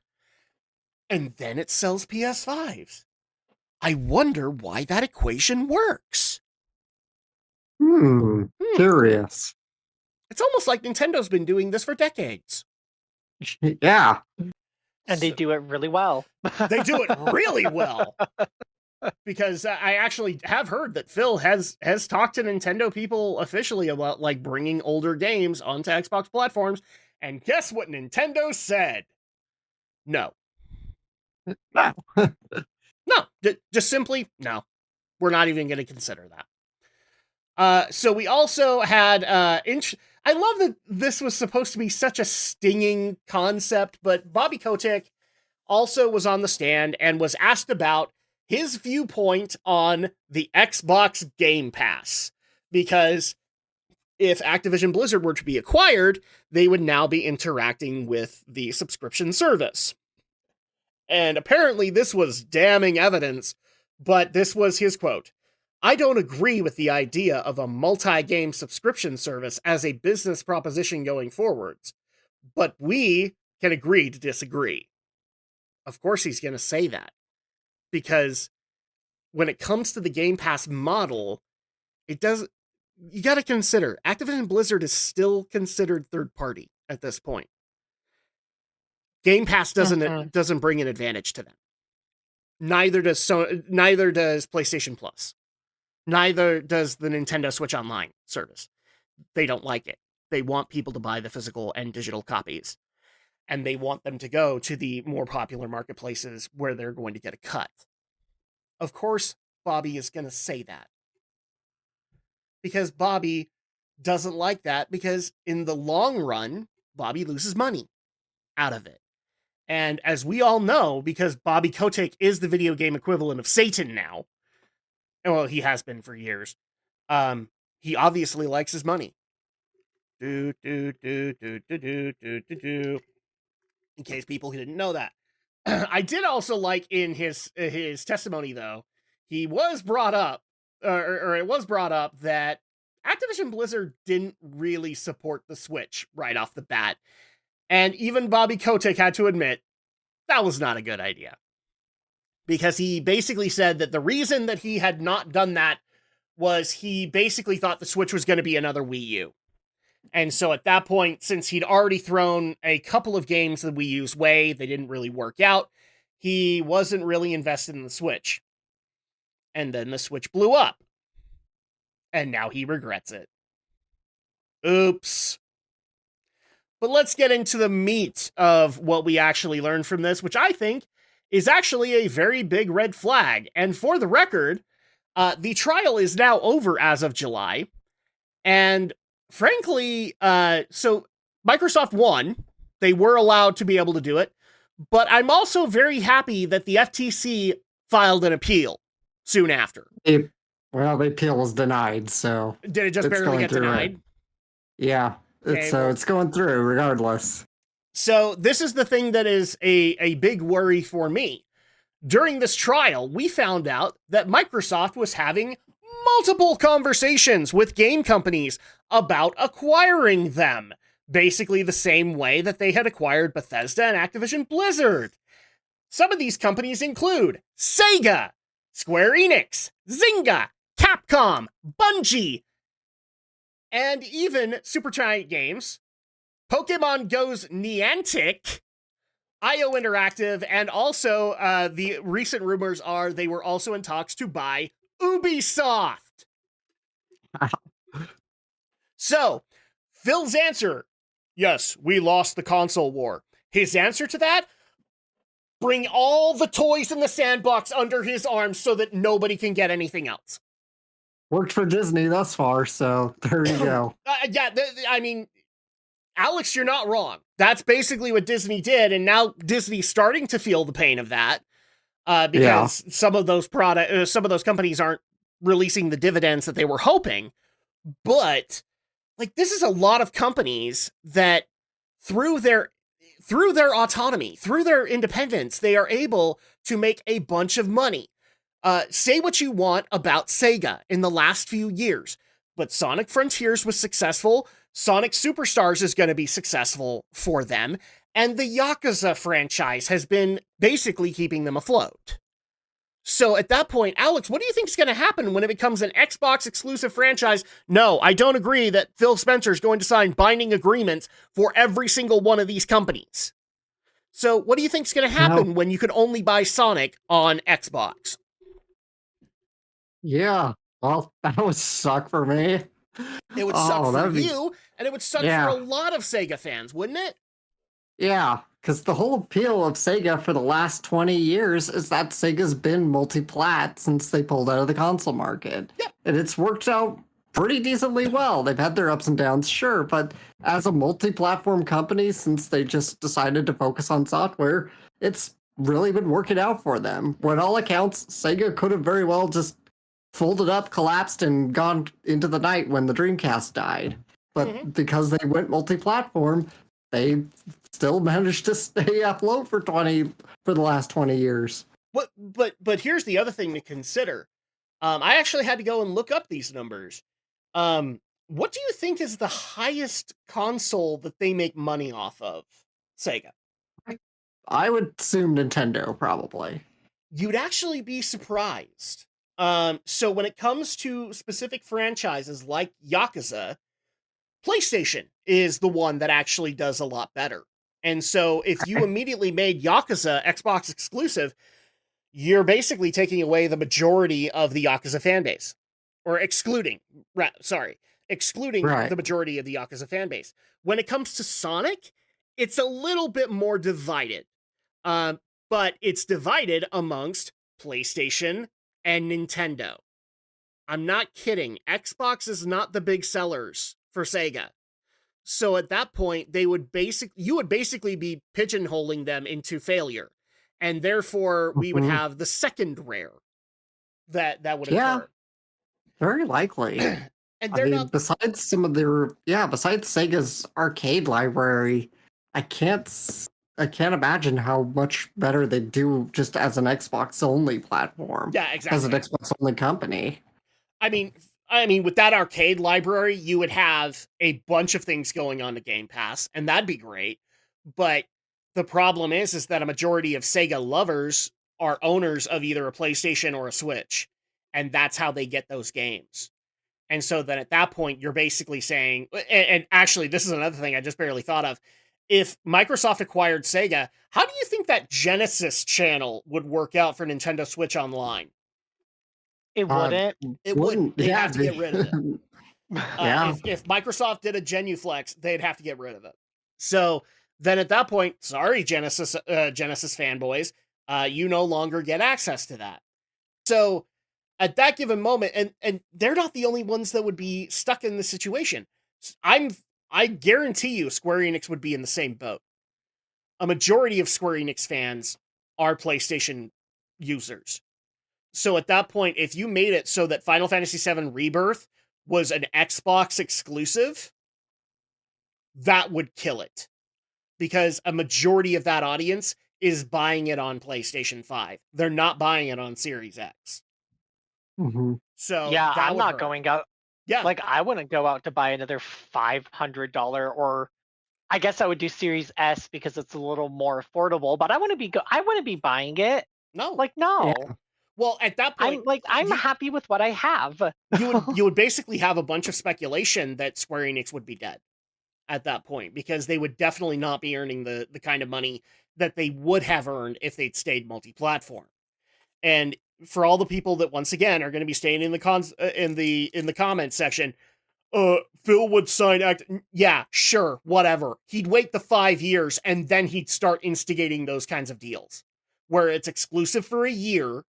and then it sells PS5s. I wonder why that equation works. Curious. It's almost like Nintendo's been doing this for decades. Yeah. And they do it really well. They do it really well. Because I actually have heard that Phil has talked to Nintendo people officially about like bringing older games onto Xbox platforms. And guess what Nintendo said? No. No. No. Just simply no. We're not even going to consider that. So we also had I love that this was supposed to be such a stinging concept, but Bobby Kotick also was on the stand and was asked about his viewpoint on the Xbox Game Pass. Because if Activision Blizzard were to be acquired, they would now be interacting with the subscription service. And apparently this was damning evidence, but this was his quote. I don't agree with the idea of a multi-game subscription service as a business proposition going forwards, but we can agree to disagree. Of course he's going to say that, because when it comes to the Game Pass model, you got to consider Activision Blizzard is still considered third party at this point. Game Pass doesn't bring an advantage to them. Neither does PlayStation Plus. Neither does the Nintendo Switch Online service. They don't like it. They want people to buy the physical and digital copies. And they want them to go to the more popular marketplaces where they're going to get a cut. Of course, Bobby is going to say that. Because Bobby doesn't like that, because in the long run, Bobby loses money out of it. And as we all know, because Bobby Kotick is the video game equivalent of Satan now, well, he has been for years, he obviously likes his money. In case people didn't know that. I did also like in his testimony, though, he was brought up, or it was brought up that Activision Blizzard didn't really support the Switch right off the bat. And even Bobby Kotick had to admit that was not a good idea. Because he basically said that the reason that he had not done that was he basically thought the Switch was going to be another Wii U. And so at that point, since he'd already thrown a couple of games the Wii U's way, they didn't really work out, he wasn't really invested in the Switch. And then the Switch blew up. And now he regrets it. Oops. But let's get into the meat of what we actually learned from this, which I think is actually a very big red flag. And for the record, the trial is now over as of July. And frankly, so Microsoft won. They were allowed to be able to do it. But I'm also very happy that the FTC filed an appeal soon after. The appeal was denied, so... Did it just barely get denied? Right. Yeah, it's going through regardless. So this is the thing that is a big worry for me. During this trial, we found out that Microsoft was having multiple conversations with game companies about acquiring them. Basically the same way that they had acquired Bethesda and Activision Blizzard. Some of these companies include Sega, Square Enix, Zynga, Capcom, Bungie, and even Supergiant Games, Pokemon Go's Niantic, IO Interactive, and also the recent rumors are they were also in talks to buy Ubisoft. So, Phil's answer, yes, we lost the console war. His answer to that, bring all the toys in the sandbox under his arm so that nobody can get anything else. Worked for Disney thus far, so there you go. I mean, Alex, you're not wrong. That's basically what Disney did, and now Disney's starting to feel the pain of that because some of those companies aren't releasing the dividends that they were hoping. But like, this is a lot of companies that through their autonomy, through their independence, they are able to make a bunch of money. Say what you want about Sega in the last few years, but Sonic Frontiers was successful. Sonic Superstars is going to be successful for them. And the Yakuza franchise has been basically keeping them afloat. So at that point, Alex, what do you think is going to happen when it becomes an Xbox exclusive franchise? No, I don't agree that Phil Spencer is going to sign binding agreements for every single one of these companies. So what do you think is going to happen when you could only buy Sonic on Xbox? Yeah, well, that would suck for me. It would suck for you, and it would suck for a lot of Sega fans, wouldn't it? Yeah, because the whole appeal of Sega for the last 20 years is that Sega's been multi-plat since they pulled out of the console market. Yep. And it's worked out pretty decently well. They've had their ups and downs, sure, but as a multi-platform company, since they just decided to focus on software, it's really been working out for them. When all accounts, Sega could have very well just folded up, collapsed, and gone into the night when the Dreamcast died. But because they went multi-platform, they still managed to stay afloat for the last 20 years. But here's the other thing to consider. I actually had to go and look up these numbers. What do you think is the highest console that they make money off of? Sega. I would assume Nintendo, probably. You'd actually be surprised. So when it comes to specific franchises like Yakuza, PlayStation is the one that actually does a lot better. And so if you immediately made Yakuza Xbox exclusive, you're basically taking away the majority of the Yakuza fan base. Or excluding the majority of the Yakuza fan base. When it comes to Sonic, it's a little bit more divided. But it's divided amongst PlayStation and Nintendo. I'm not kidding. Xbox is not the big sellers for Sega. So at that point, you would basically be pigeonholing them into failure. And therefore, we would have the second rare that would occur. Yeah, very likely. And they're besides Sega's arcade library, I can't imagine how much better they do just as an Xbox only platform. Yeah, exactly. As an Xbox only company. I mean, with that arcade library, you would have a bunch of things going on to Game Pass, and that'd be great. But the problem is that a majority of Sega lovers are owners of either a PlayStation or a Switch, and that's how they get those games. And so then at that point, you're basically saying, and actually, this is another thing I just barely thought of. If Microsoft acquired Sega, how do you think that Genesis channel would work out for Nintendo Switch Online? It wouldn't. It wouldn't. They'd have to get rid of it. If Microsoft did a Genuflex, they'd have to get rid of it. So then at that point, sorry, Genesis fanboys, you no longer get access to that. So at that given moment, and they're not the only ones that would be stuck in this situation. I guarantee you Square Enix would be in the same boat. A majority of Square Enix fans are PlayStation users. So at that point, if you made it so that Final Fantasy VII Rebirth was an Xbox exclusive, that would kill it. Because a majority of that audience is buying it on PlayStation 5. They're not buying it on Series X. Mm-hmm. So yeah, I'm not going out. Yeah. Like, I wouldn't go out to buy another $500, or I guess I would do Series S because it's a little more affordable, but I wouldn't be buying it. No. Like, no. Yeah. Well, at that point, I'm happy with what I have. you would basically have a bunch of speculation that Square Enix would be dead at that point, because they would definitely not be earning the kind of money that they would have earned if they'd stayed multi-platform. And for all the people that once again are going to be staying in the comments section, Phil would sign yeah, sure, whatever. He'd wait the 5 years and then he'd start instigating those kinds of deals where it's exclusive for a year.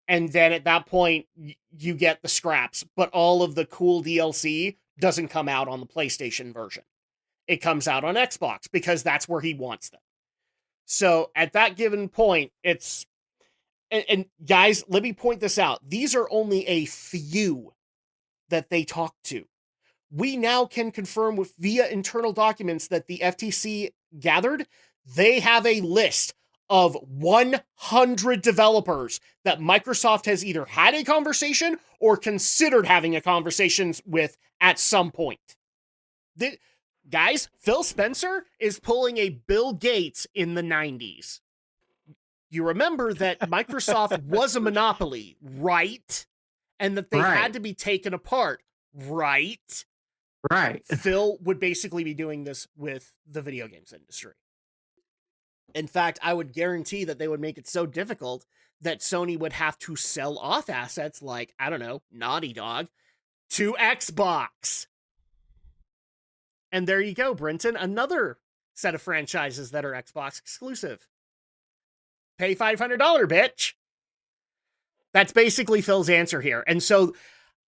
And then at that point, you get the scraps, but all of the cool DLC doesn't come out on the PlayStation version. It comes out on Xbox because that's where he wants them. So at that given point, it's... And guys, let me point this out. These are only a few that they talk to. We now can confirm via internal documents that the FTC gathered, they have a list of 100 developers that Microsoft has either had a conversation or considered having a conversation with at some point. Guys, Phil Spencer is pulling a Bill Gates in the 90s. You remember that Microsoft was a monopoly, right? And that they had to be taken apart, right? Right. Phil would basically be doing this with the video games industry. In fact, I would guarantee that they would make it so difficult that Sony would have to sell off assets like, I don't know, Naughty Dog to Xbox. And there you go, Brenton. Another set of franchises that are Xbox exclusive. Pay $500, bitch. That's basically Phil's answer here. And so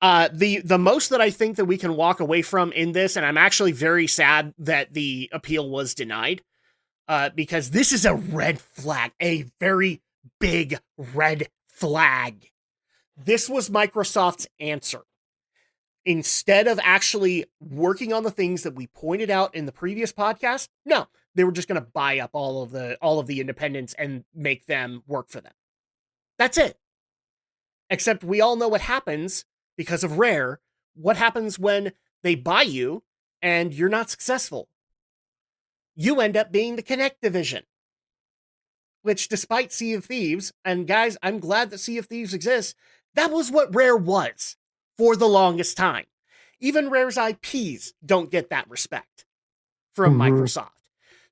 the most that I think that we can walk away from in this, and I'm actually very sad that the appeal was denied, because this is a red flag, a very big red flag. This was Microsoft's answer. Instead of actually working on the things that we pointed out in the previous podcast, no, they were just going to buy up all of the independents and make them work for them. That's it. Except we all know what happens because of Rare. What happens when they buy you and you're not successful? You end up being the Connect division. Which, despite Sea of Thieves, and guys, I'm glad that Sea of Thieves exists, that was what Rare was for the longest time. Even Rare's IPs don't get that respect from Microsoft.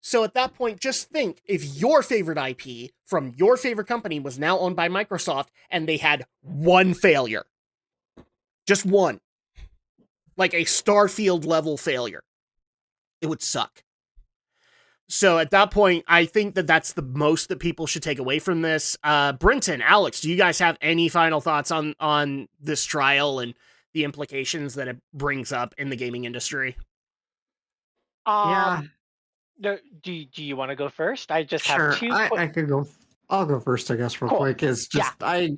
So at that point, just think if your favorite IP from your favorite company was now owned by Microsoft and they had one failure. Just one. Like a Starfield level failure. It would suck. So at that point, I think that that's the most that people should take away from this. Brenton, Alex, do you guys have any final thoughts on this trial and the implications that it brings up in the gaming industry? No, do you want to go first? I just have two. I could go. I'll go first, I guess, real quick. It's just I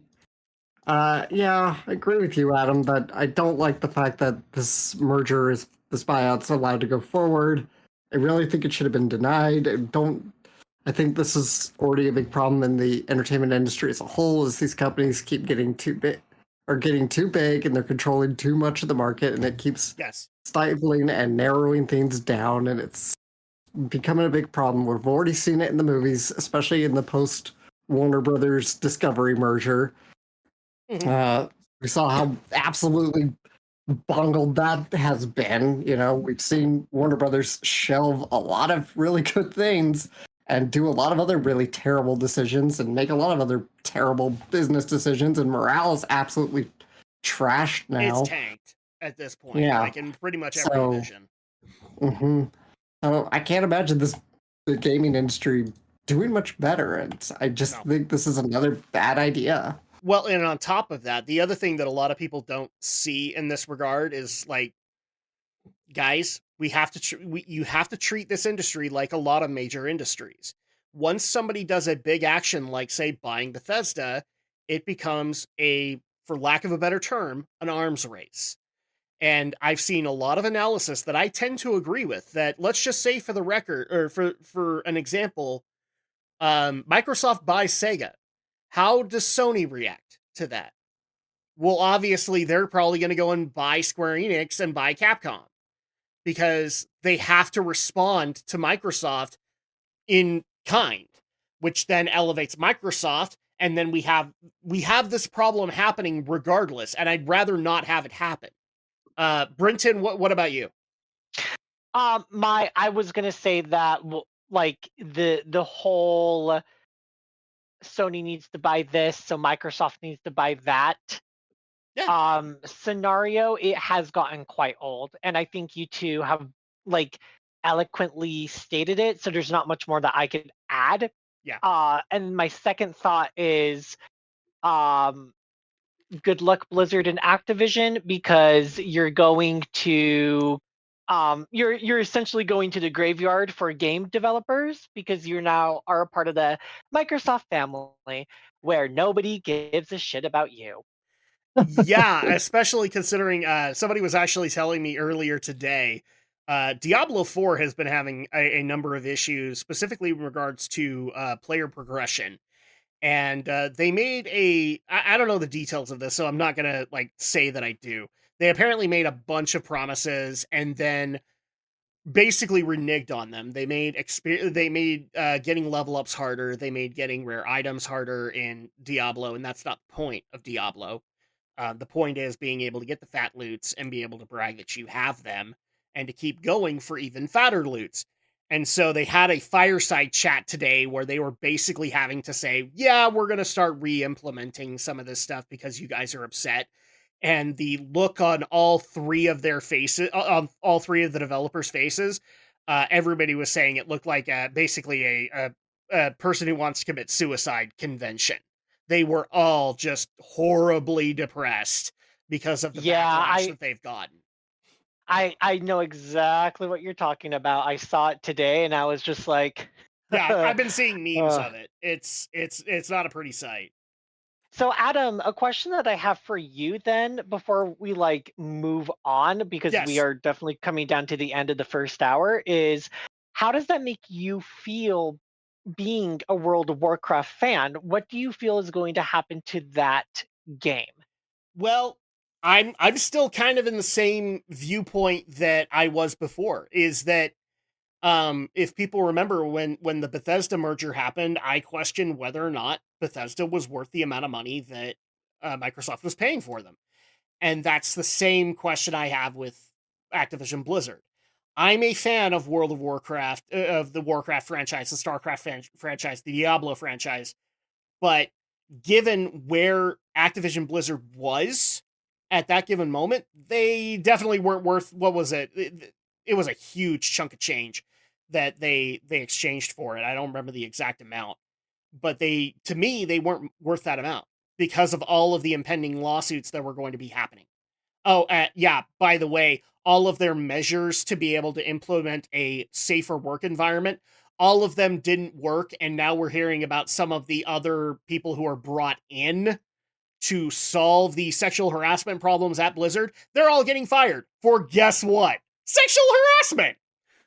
agree with you, Adam, that I don't like the fact that this buyout's allowed to go forward. I really think it should have been denied. I think this is already a big problem in the entertainment industry as a whole, as these companies keep getting too big, and they're controlling too much of the market, and it keeps stifling and narrowing things down, and it's becoming a big problem. We've already seen it in the movies, especially in the post Warner Brothers Discovery merger. We saw how absolutely bungled that has been. You know, we've seen Warner Brothers shelve a lot of really good things and do a lot of other really terrible decisions and make a lot of other terrible business decisions, and morale is absolutely trashed now. It's tanked at this point, like in pretty much every division. So I can't imagine the gaming industry doing much better, and I just think this is another bad idea. Well, and on top of that, the other thing that a lot of people don't see in this regard is, like, guys, you have to treat this industry like a lot of major industries. Once somebody does a big action, like, say, buying Bethesda, it becomes for lack of a better term, an arms race. And I've seen a lot of analysis that I tend to agree with, that let's just say for the record, or for an example, Microsoft buys Sega. How does Sony react to that? Well, obviously, they're probably going to go and buy Square Enix and buy Capcom, because they have to respond to Microsoft in kind, which then elevates Microsoft, and then we have this problem happening regardless, and I'd rather not have it happen. Brenton, what about you? I was gonna say that, like, the whole Sony needs to buy this, so Microsoft needs to buy that scenario, it has gotten quite old, and I think you two have, like, eloquently stated it, so there's not much more that I could add. And my second thought is, good luck, Blizzard and Activision, because you're going to you're essentially going to the graveyard for game developers, because you now are a part of the Microsoft family where nobody gives a shit about you. Yeah, especially considering somebody was actually telling me earlier today, Diablo 4 has been having a number of issues, specifically in regards to player progression. And they made I don't know the details of this, so I'm not going to, like, say that I do. They apparently made a bunch of promises, and then basically reneged on them. They made getting level ups harder. They made getting rare items harder in Diablo, and that's not the point of Diablo. The point is being able to get the fat loots and be able to brag that you have them, and to keep going for even fatter loots. And so they had a fireside chat today where they were basically having to say, yeah, we're going to start re-implementing some of this stuff because you guys are upset. And the look on all three of their faces, on all three of the developers' faces, everybody was saying it looked like basically a person who wants to commit suicide convention. They were all just horribly depressed because of the backlash that they've gotten. I know exactly what you're talking about. I saw it today, and I was just like, yeah, I've been seeing memes of it. It's not a pretty sight. So, Adam, a question that I have for you then before we move on, because we Yes. are definitely coming down to the end of the first hour, is how does that make you feel being a World of Warcraft fan? What do you feel is going to happen to that game? Well, I'm still kind of in the same viewpoint that I was before, is that if people remember when the Bethesda merger happened, I questioned whether or not Bethesda was worth the amount of money that Microsoft was paying for them. And that's the same question I have with Activision Blizzard. I'm a fan of World of Warcraft, of the Warcraft franchise, the StarCraft franchise, the Diablo franchise, but given where Activision Blizzard was at that given moment, they definitely weren't worth, what was it? It was a huge chunk of change that they exchanged for it. I don't remember the exact amount, but to me, they weren't worth that amount because of all of the impending lawsuits that were going to be happening. Oh, yeah, by the way, all of their measures to be able to implement a safer work environment, all of them didn't work, and now we're hearing about some of the other people who are brought in to solve the sexual harassment problems at Blizzard. They're all getting fired for, guess what? Sexual harassment!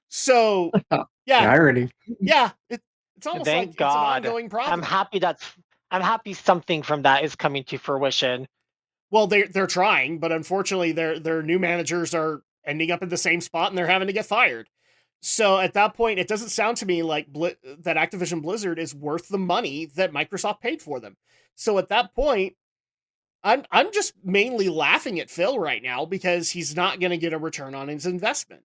So, yeah. Irony. Yeah, it's almost like Thank it's an God. ongoing problem. I'm happy something from that is coming to fruition. Well, they're trying, but unfortunately, their new managers are ending up in the same spot, and they're having to get fired. So at that point, it doesn't sound to me like that Activision Blizzard is worth the money that Microsoft paid for them. So at that point, I'm just mainly laughing at Phil right now because he's not going to get a return on his investment.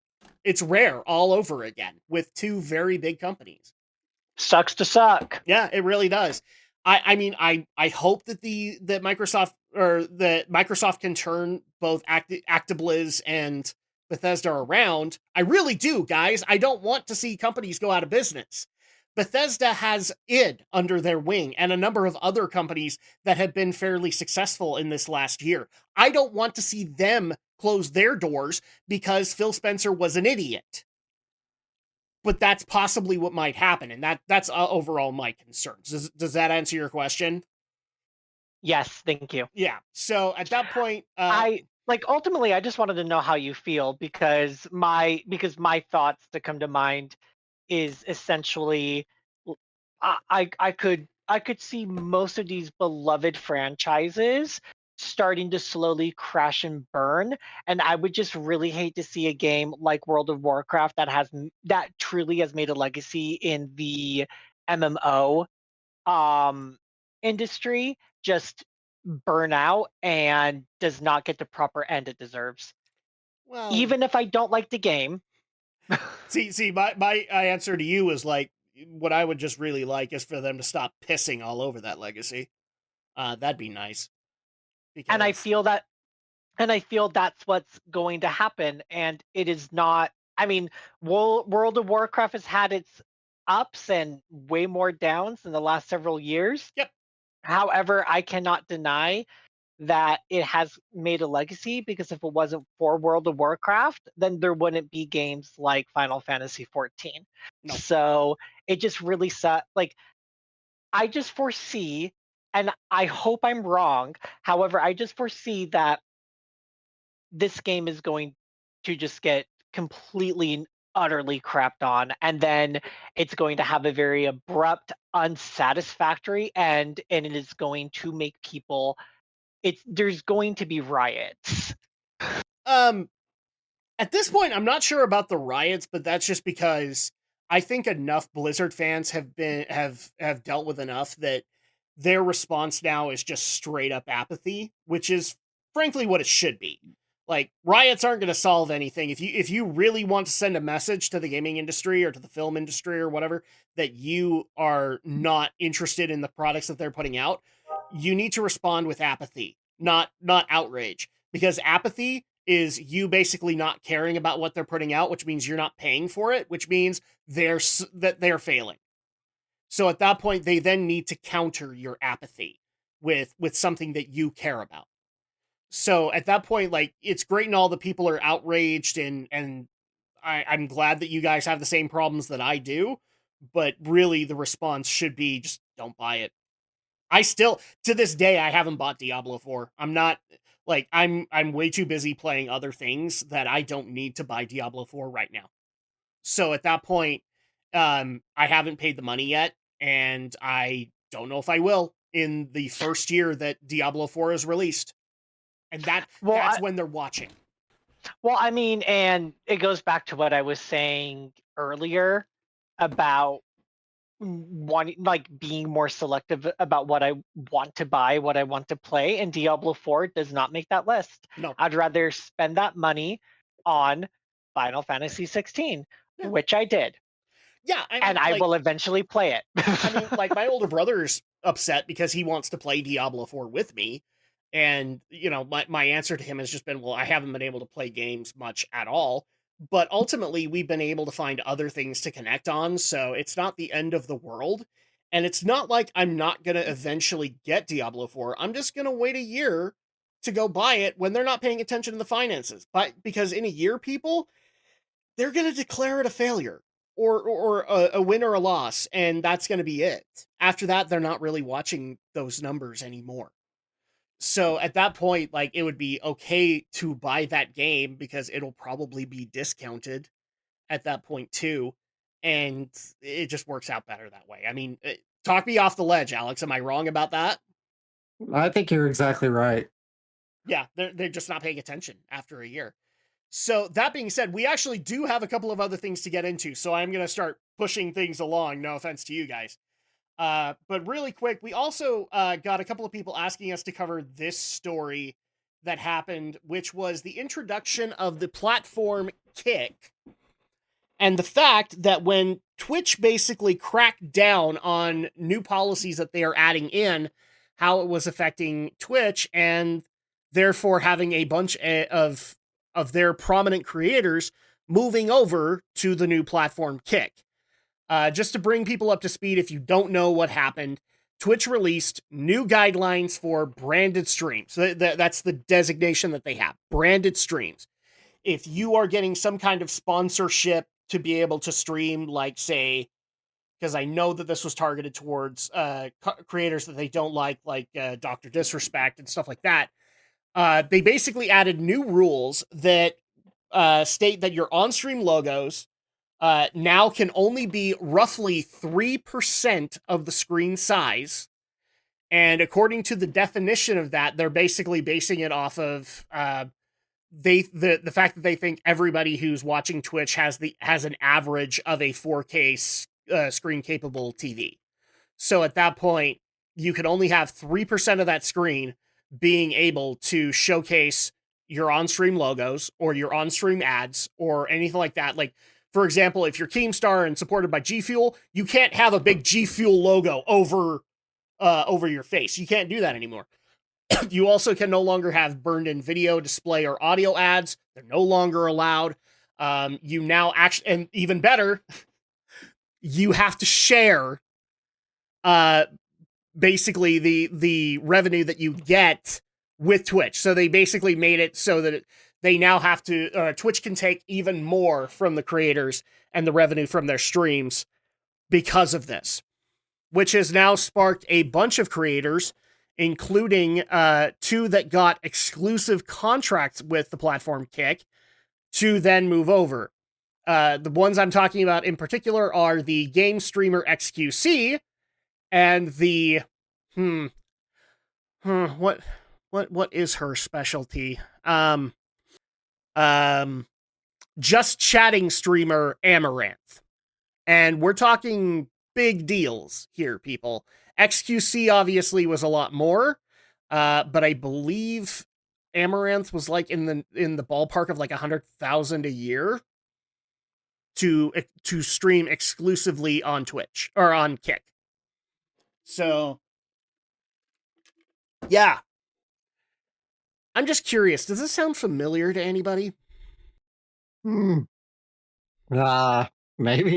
It's rare all over again with two very big companies. Sucks to suck. Yeah, it really does. I mean, I hope that Microsoft can turn both Actibliz and Bethesda around. I really do, guys. I don't want to see companies go out of business. Bethesda has id under their wing and a number of other companies that have been fairly successful in this last year. I don't want to see them close their doors because Phil Spencer was an idiot. But that's possibly what might happen, and that's overall my concerns. Does that answer your question? Yes, thank you. Yeah. So at that point, ultimately, I just wanted to know how you feel because my thoughts that come to mind is essentially I could see most of these beloved franchises starting to slowly crash and burn, and I would just really hate to see a game like World of Warcraft that truly has made a legacy in the MMO industry just burn out and does not get the proper end it deserves. well, Even if I don't like the game. see, my answer to you is like, what I would just really like is for them to stop pissing all over that legacy. That'd be nice. Because... And I feel that's what's going to happen. And it is not, I mean, World of Warcraft has had its ups and way more downs in the last several years. Yep. However, I cannot deny that it has made a legacy because if it wasn't for World of Warcraft, then there wouldn't be games like Final Fantasy 14. No. So it just really I just foresee, and I hope I'm wrong, however, I just foresee that this game is going to just get completely and utterly crapped on, and then it's going to have a very abrupt, unsatisfactory end, and it is going to make people there's going to be riots. At this point, I'm not sure about the riots, but that's just because I think enough Blizzard fans have dealt with enough that their response now is just straight up apathy, which is frankly what it should be. Like, riots aren't going to solve anything. If you really want to send a message to the gaming industry or to the film industry or whatever that you are not interested in the products that they're putting out, you need to respond with apathy, not outrage, because apathy is you basically not caring about what they're putting out, which means you're not paying for it, which means they're failing. So at that point, they then need to counter your apathy with something that you care about. So at that point, like, it's great and all the people are outraged, and I'm glad that you guys have the same problems that I do, but really the response should be just don't buy it. I still, to this day, I haven't bought Diablo 4. I'm not, like, I'm way too busy playing other things that I don't need to buy Diablo 4 right now. So at that point, I haven't paid the money yet, and I don't know if I will in the first year that Diablo 4 is released. And that's when they're watching. Well, I mean, and it goes back to what I was saying earlier about wanting, like, being more selective about what I want to buy, what I want to play, and Diablo 4 does not make that list. No. I'd rather spend that money on Final Fantasy 16, which I did. Yeah, I mean, and I will eventually play it. I mean, like, my older brother's upset because he wants to play Diablo 4 with me. And, you know, my answer to him has just been, well, I haven't been able to play games much at all. But ultimately, we've been able to find other things to connect on, so it's not the end of the world. And it's not like I'm not going to eventually get Diablo 4. I'm just going to wait a year to go buy it when they're not paying attention to the finances. But because in a year, people, they're going to declare it a failure or a win or a loss, and that's going to be it. After that, they're not really watching those numbers anymore. So at that point, like, it would be okay to buy that game because it'll probably be discounted at that point too. And it just works out better that way. I mean, talk me off the ledge, Alex. Am I wrong about that? I think you're exactly right. Yeah, they're just not paying attention after a year. So that being said, we actually do have a couple of other things to get into. So I'm going to start pushing things along. No offense to you guys. But really quick, we also got a couple of people asking us to cover this story that happened, which was the introduction of the platform Kick, and the fact that when Twitch basically cracked down on new policies that they are adding in, how it was affecting Twitch, and therefore having a bunch of their prominent creators moving over to the new platform Kick. Just to bring people up to speed, if you don't know what happened, Twitch released new guidelines for branded streams. So that's the designation that they have, branded streams. If you are getting some kind of sponsorship to be able to stream, like, say, because I know that this was targeted towards creators that they don't like Dr. Disrespect and stuff like that, they basically added new rules that state that your on-stream logos now can only be roughly 3% of the screen size. And according to the definition of that, they're basically basing it off of the fact that they think everybody who's watching Twitch has an average of a 4K screen capable TV. So at that point, you can only have 3% of that screen being able to showcase your on-stream logos or your on-stream ads or anything like that. Like, for example, if you're Keemstar and supported by G Fuel, you can't have a big G Fuel logo over your face. You can't do that anymore. You also can no longer have burned in video, display, or audio ads. They're no longer allowed. You now actually, and even better, you have to share basically the revenue that you get with Twitch. So they basically made it so that they now have to, Twitch can take even more from the creators and the revenue from their streams because of this, which has now sparked a bunch of creators, including two that got exclusive contracts with the platform Kick, to then move over. The ones I'm talking about in particular are the game streamer XQC and the what is her specialty? just chatting streamer Amaranth. And we're talking big deals here, people. XQC obviously was a lot more, but I believe Amaranth was like in the ballpark of like 100,000 a year to stream exclusively on Twitch or on Kick. So yeah, I'm just curious. Does this sound familiar to anybody? Maybe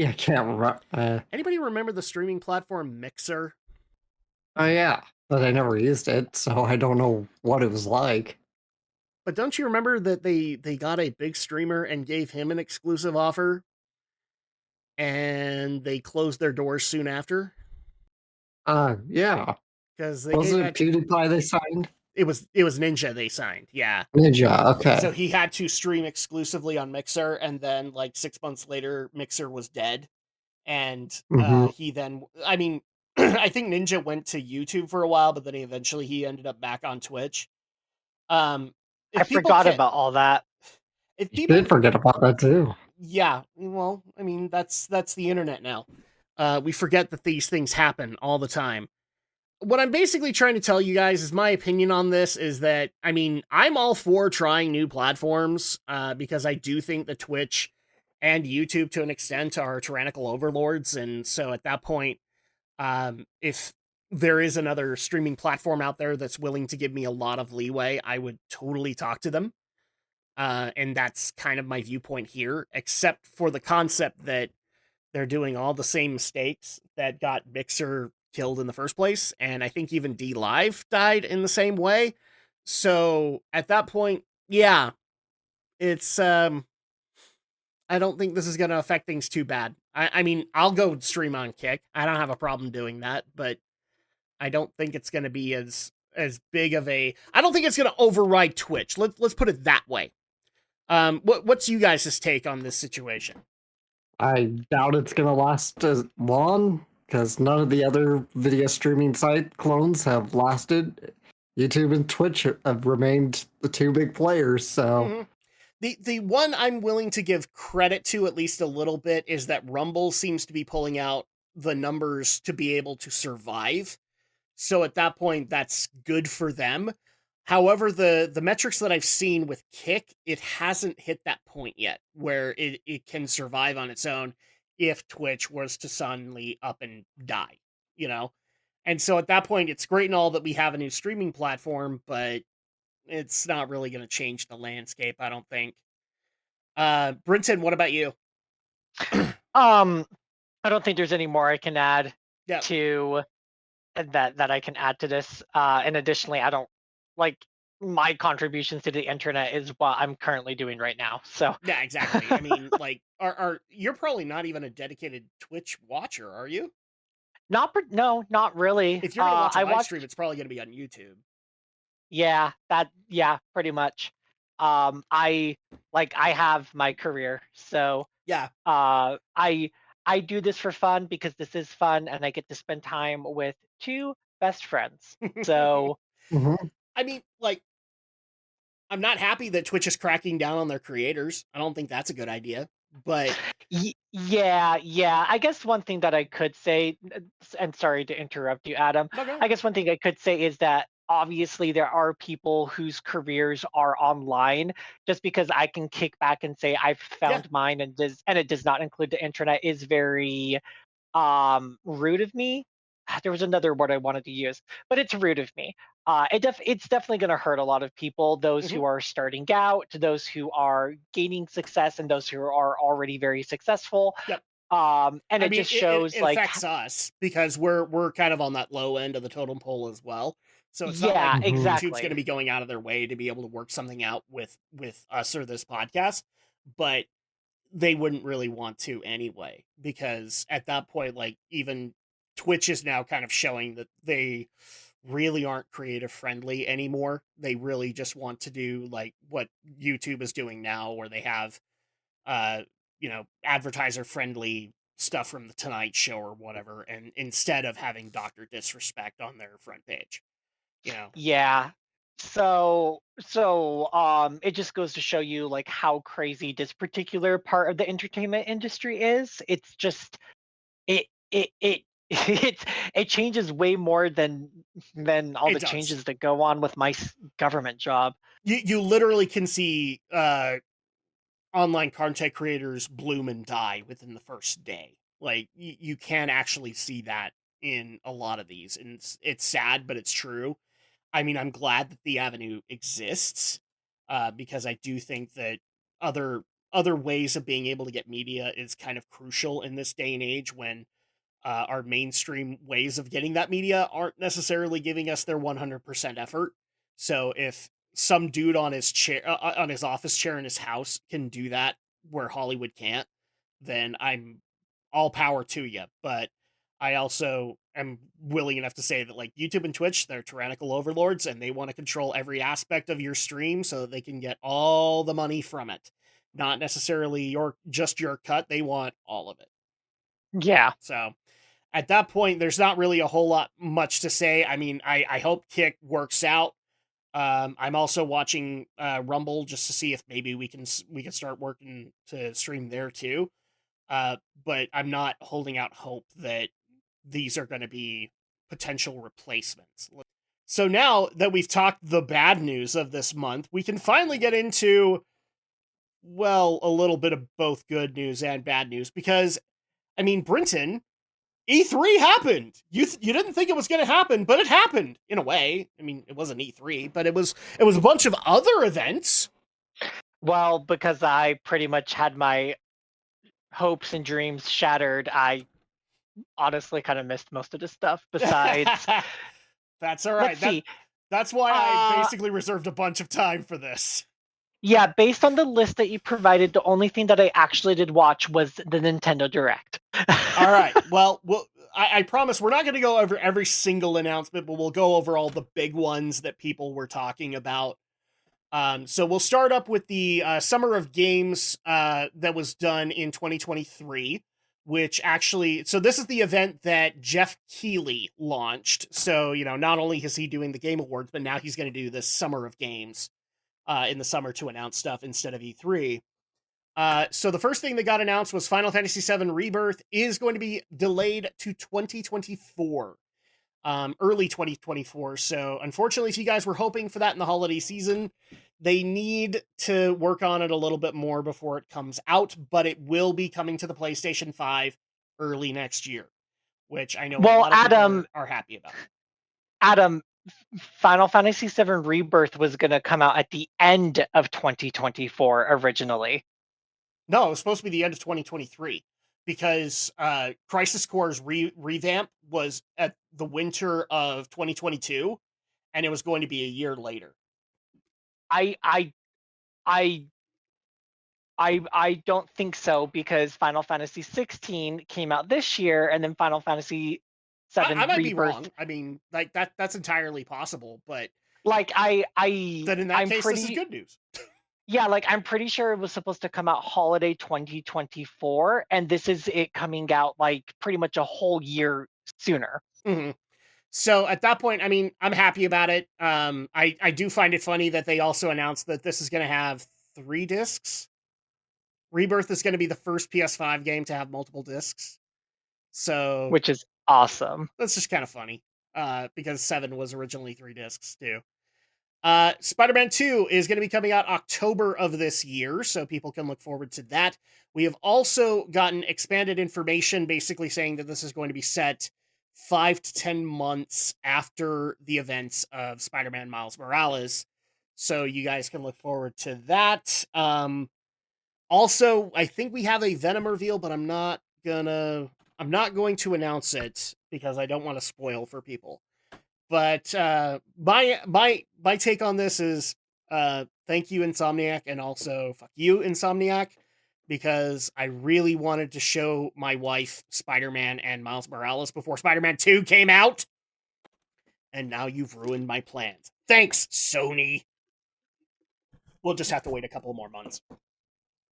I can't remember. Anybody remember the streaming platform Mixer? Oh yeah, but I never used it, so I don't know what it was like. But don't you remember that they got a big streamer and gave him an exclusive offer, and they closed their doors soon after? Yeah. Because Was it PewDiePie they signed? It was Ninja they signed, yeah. Ninja, okay. So he had to stream exclusively on Mixer, and then like 6 months later, Mixer was dead, and he then, I mean, I think Ninja went to YouTube for a while, but then he ended up back on Twitch. I forgot about all that. If people did forget about that too. Yeah, well, I mean, that's the internet now. We forget that these things happen all the time. What I'm basically trying to tell you guys is my opinion on this is that, I mean, I'm all for trying new platforms because I do think that Twitch and YouTube to an extent are tyrannical overlords. And so at that point, if there is another streaming platform out there that's willing to give me a lot of leeway, I would totally talk to them. And that's kind of my viewpoint here, except for the concept that they're doing all the same mistakes that got Mixer killed in the first place, and I think even DLive died in the same way. So at that point, yeah, it's I don't think this is going to affect things too bad. I mean, I'll go stream on Kick. I don't have a problem doing that, but I don't think it's going to be as big of a. I don't think it's going to override Twitch. Let's put it that way. What's you guys' take on this situation? I doubt it's going to last as long, because none of the other video streaming site clones have lasted. YouTube and Twitch have remained the two big players, so... The one I'm willing to give credit to at least a little bit is that Rumble seems to be pulling out the numbers to be able to survive. So at that point, that's good for them. However, the metrics that I've seen with Kick, it hasn't hit that point yet where it can survive on its own if Twitch was to suddenly up and die, you know? And so at that point, it's great and all that we have a new streaming platform, but it's not really going to change the landscape, I don't think. Brinton, what about you? I don't think there's any more I can add to that I can add to this. And additionally, I don't like my contributions to the internet is what I'm currently doing right now. So yeah, exactly. I mean, like, are you're probably not even a dedicated Twitch watcher, are you? No, not really. If you're gonna watch a live stream, it's probably gonna be on YouTube. Yeah, pretty much. I have my career, so yeah. I do this for fun because this is fun, and I get to spend time with two best friends. So, I mean, like, I'm not happy that Twitch is cracking down on their creators. I don't think that's a good idea. But yeah. I guess one thing that I could say, and sorry to interrupt you, Adam. No. I guess one thing I could say is that obviously there are people whose careers are online. Just because I can kick back and say I've found mine and it does not include the internet is very rude of me. There was another word I wanted to use, but it's rude of me. It's definitely going to hurt a lot of people, those who are starting out, those who are gaining success, and those who are already very successful. Yep. And it just shows it affects us because we're kind of on that low end of the totem pole as well. So it's not like exactly. YouTube's going to be going out of their way to be able to work something out with us or this podcast, but they wouldn't really want to anyway, because at that point, like, even Twitch is now kind of showing that they really aren't creative friendly anymore. They really just want to do like what YouTube is doing now, where they have, advertiser friendly stuff from the Tonight Show or whatever, and instead of having Dr. Disrespect on their front page, Yeah. It just goes to show you like how crazy this particular part of the entertainment industry is. It's just it it changes way more than all It the does. changes that go on with my government job. You literally can see online content creators bloom and die within the first day. Like you can actually see that in a lot of these, and it's sad, but it's true. I mean, I'm glad that the avenue exists, because I do think that other other ways of being able to get media is kind of crucial in this day and age when our mainstream ways of getting that media aren't necessarily giving us their 100% effort. So if some dude on his chair, on his office chair in his house can do that where Hollywood can't, then I'm all power to you. But I also am willing enough to say that like YouTube and Twitch, they're tyrannical overlords and they want to control every aspect of your stream so that they can get all the money from it. Not necessarily just your cut, they want all of it. Yeah. So at that point, there's not really a whole lot much to say. I mean, I hope Kick works out. I'm also watching Rumble just to see if maybe we can start working to stream there too. But I'm not holding out hope that these are going to be potential replacements. So now that we've talked the bad news of this month, we can finally get into, well, a little bit of both good news and bad news because, I mean, Brinton, E3 happened. You didn't think it was going to happen, but it happened in a way. I mean, it wasn't E3, but it was a bunch of other events. Well, because I pretty much had my hopes and dreams shattered, I honestly kind of missed most of the stuff. Besides, that's all right. Let's see. That's why I basically reserved a bunch of time for this. Yeah, based on the list that you provided, the only thing that I actually did watch was the Nintendo Direct. All right. Well, I promise we're not going to go over every single announcement, but we'll go over all the big ones that people were talking about. So we'll start up with the Summer of Games that was done in 2023, which actually, so this is the event that Jeff Keighley launched. So, you know, not only is he doing the Game Awards, but now he's going to do this Summer of Games in the summer to announce stuff instead of E3. So the first thing that got announced was Final Fantasy VII Rebirth is going to be delayed to 2024. Early 2024. So unfortunately, if you guys were hoping for that in the holiday season, they need to work on it a little bit more before it comes out, but it will be coming to the PlayStation 5 early next year, which I know a lot of people are happy about. Adam, Final Fantasy VII Rebirth was going to come out at the end of 2024 originally. No, it was supposed to be the end of 2023 because Crisis Core's revamp was at the winter of 2022, and it was going to be a year later. I don't think so because Final Fantasy 16 came out this year, and then Final Fantasy 7 I might Rebirth. be wrong. I mean, like that's entirely possible, but like then in that case, this is good news. Yeah, like I'm pretty sure it was supposed to come out holiday 2024, and this is it coming out like pretty much a whole year sooner. Mm-hmm. So at that point, I mean, I'm happy about it. I do find it funny that they also announced that this is going to have 3 discs. Rebirth is going to be the first PS5 game to have multiple discs. So, which is awesome. That's just kind of funny. Because 7 was originally 3 discs too. Spider-Man 2 is going to be coming out October of this year, so people can look forward to that. We have also gotten expanded information basically saying that this is going to be set 5 to 10 months after the events of Spider-Man Miles Morales. So you guys can look forward to that. Also, I think we have a Venom reveal, but I'm not going to announce it because I don't want to spoil for people. But my take on this is thank you, Insomniac, and also fuck you, Insomniac, because I really wanted to show my wife Spider-Man and Miles Morales before Spider-Man 2 came out, and now you've ruined my plans. Thanks, Sony. We'll just have to wait a couple more months.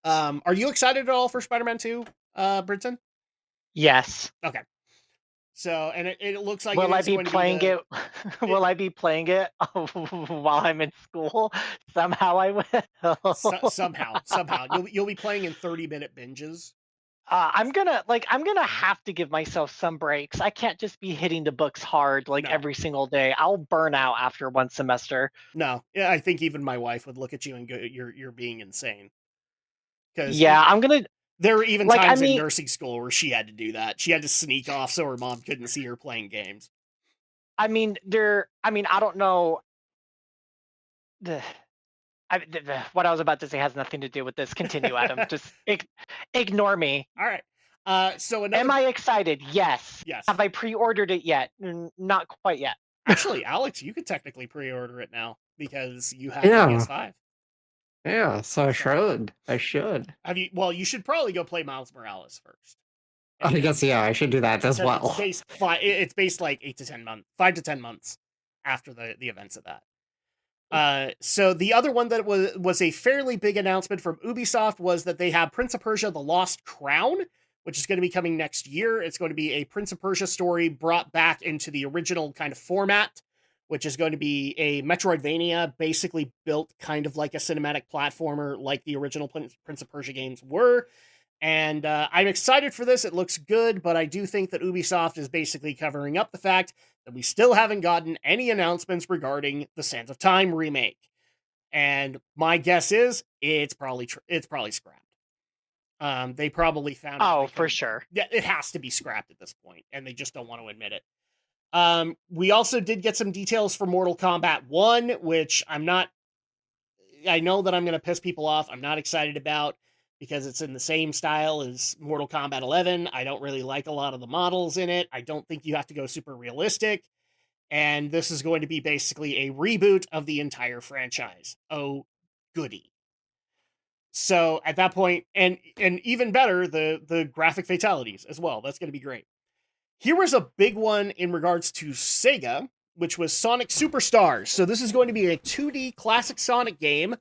Are you excited at all for Spider-Man 2, Brinton? Yes. Okay. So, and it looks like Will I it's be going to playing the- it? Will I be playing it while I'm in school? Somehow I will. somehow you'll be playing in 30-minute binges. I'm gonna have to give myself some breaks. I can't just be hitting the books hard like No. every single day. I'll burn out after one semester. No, yeah, I think even my wife would look at you and go, "You're being insane." Because Yeah, I'm gonna there were even like. I times in mean, nursing school where she had to do that. She had to sneak off so her mom couldn't see her playing games. I mean, I don't know. The, what I was about to say has nothing to do with this. Continue, Adam. Just ignore me. All right. So another. Am I excited? Yes. Yes. Have I pre-ordered it yet? Not quite yet. Actually, Alex, you could technically pre-order it now because you have Yeah. the PS5. Yeah, so I should. Have you? Well, you should probably go play Miles Morales first. I guess, yeah, I should do that as well. It's based like 8 to 10 months, 5 to 10 months after the events of that. So the other one that was a fairly big announcement from Ubisoft was that they have Prince of Persia: The Lost Crown, which is going to be coming next year. It's going to be a Prince of Persia story brought back into the original kind of format, which is going to be a Metroidvania, basically built kind of like a cinematic platformer like the original Prince of Persia games were. And I'm excited for this. It looks good, but I do think that Ubisoft is basically covering up the fact that we still haven't gotten any announcements regarding the Sands of Time remake. And my guess is it's probably scrapped. They probably found Oh, for sure. Yeah, it has to be scrapped at this point, and they just don't want to admit it. We also did get some details for Mortal Kombat 1, which I know that I'm going to piss people off. I'm not excited about because it's in the same style as Mortal Kombat 11. I don't really like a lot of the models in it. I don't think you have to go super realistic. And this is going to be basically a reboot of the entire franchise. Oh, goody. So at that point, and even better, the graphic fatalities as well. That's going to be great. Here was a big one in regards to Sega, which was Sonic Superstars. So this is going to be a 2D classic Sonic game,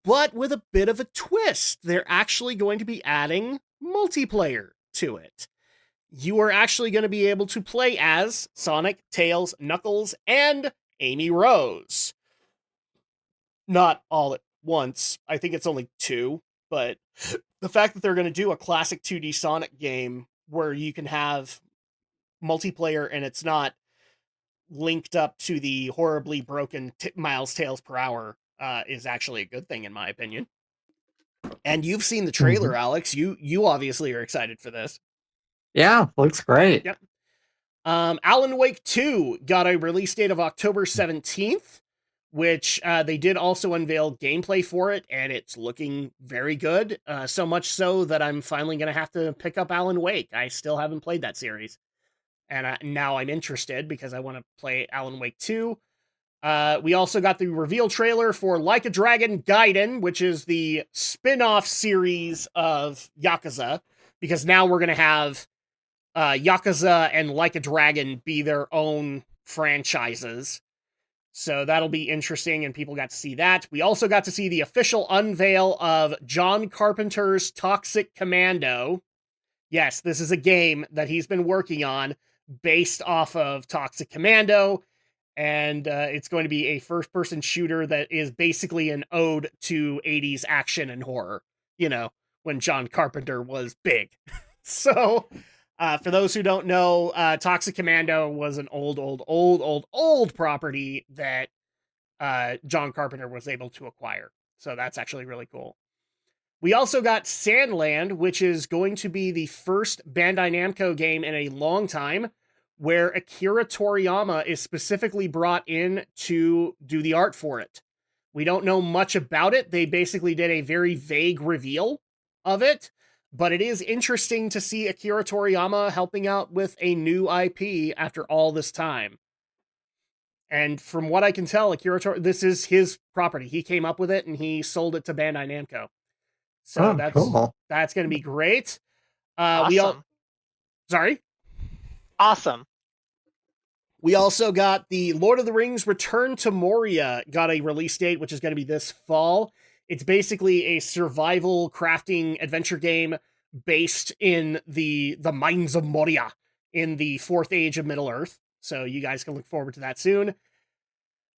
but with a bit of a twist. They're actually going to be adding multiplayer to it. You are actually going to be able to play as Sonic, Tails, Knuckles, and Amy Rose. Not all at once. I think it's only 2, but the fact that they're going to do a classic 2D Sonic game where you can have multiplayer and it's not linked up to the horribly broken miles tails per hour is actually a good thing in my opinion. And you've seen the trailer, Alex. You obviously are excited for this. Yeah, looks great. Yep. Alan Wake 2 got a release date of October 17th, which they did also unveil gameplay for it, and it's looking very good. So much so that I'm finally going to have to pick up Alan Wake. I still haven't played that series. And now I'm interested because I want to play Alan Wake 2. We also got the reveal trailer for Like a Dragon Gaiden, which is the spin-off series of Yakuza, because now we're going to have Yakuza and Like a Dragon be their own franchises. So that'll be interesting, and people got to see that. We also got to see the official unveil of John Carpenter's Toxic Commando. Yes, this is a game that he's been working on based off of Toxic Commando, and it's going to be a first-person shooter that is basically an ode to 80s action and horror, you know, when John Carpenter was big. So, for those who don't know, Toxic Commando was an old property that John Carpenter was able to acquire. So that's actually really cool. We also got Sandland, which is going to be the first Bandai Namco game in a long time where Akira Toriyama is specifically brought in to do the art for it. We don't know much about it. They basically did a very vague reveal of it, but it is interesting to see Akira Toriyama helping out with a new IP after all this time. And from what I can tell, this is his property. He came up with it and he sold it to Bandai Namco. So that's going to be great. Awesome. Awesome. We also got the Lord of the Rings Return to Moria got a release date, which is going to be this fall. It's basically a survival crafting adventure game based in the mines of Moria in the fourth age of Middle-earth. So you guys can look forward to that soon.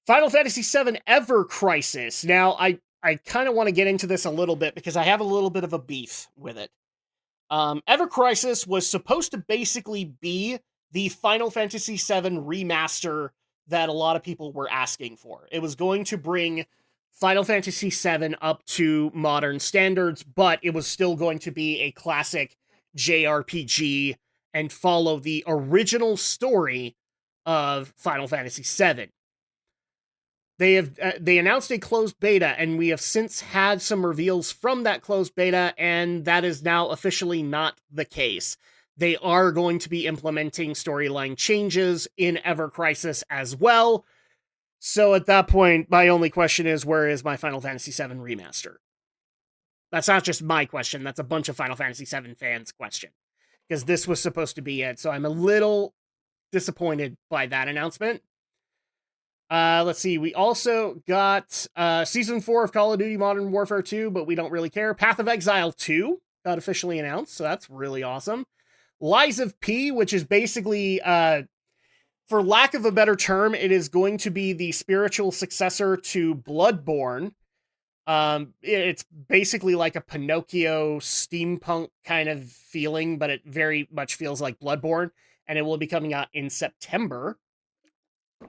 Final Fantasy VII Ever Crisis. Now, I kind of want to get into this a little bit because I have a little bit of a beef with it. Ever Crisis was supposed to basically be the Final Fantasy VII remaster that a lot of people were asking for. It was going to bring Final Fantasy VII up to modern standards, but it was still going to be a classic JRPG and follow the original story of Final Fantasy VII. They announced a closed beta, and we have since had some reveals from that closed beta, and that is now officially not the case. They are going to be implementing storyline changes in Ever Crisis as well. So at that point, my only question is, where is my Final Fantasy VII remaster? That's not just my question, that's a bunch of Final Fantasy VII fans' question. Because this was supposed to be it, so I'm a little disappointed by that announcement. Let's see, we also got Season 4 of Call of Duty Modern Warfare 2, but we don't really care. Path of Exile 2 got officially announced, so that's really awesome. Lies of P, which is basically, for lack of a better term, it is going to be the spiritual successor to Bloodborne. It's basically like a Pinocchio steampunk kind of feeling, but it very much feels like Bloodborne, and it will be coming out in September.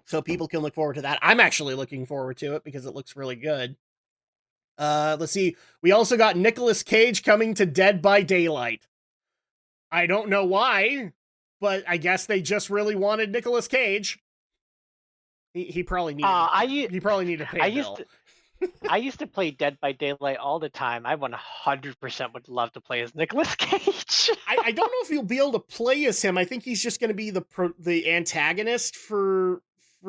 So people can look forward to that. I'm actually looking forward to it because it looks really good. Let's see. We also got Nicolas Cage coming to Dead by Daylight. I don't know why, but I guess they just really wanted Nicolas Cage. He probably needed. He probably needed to pay a bill. I used to play Dead by Daylight all the time. I 100% would love to play as Nicolas Cage. I don't know if you'll be able to play as him. I think he's just going to be the antagonist for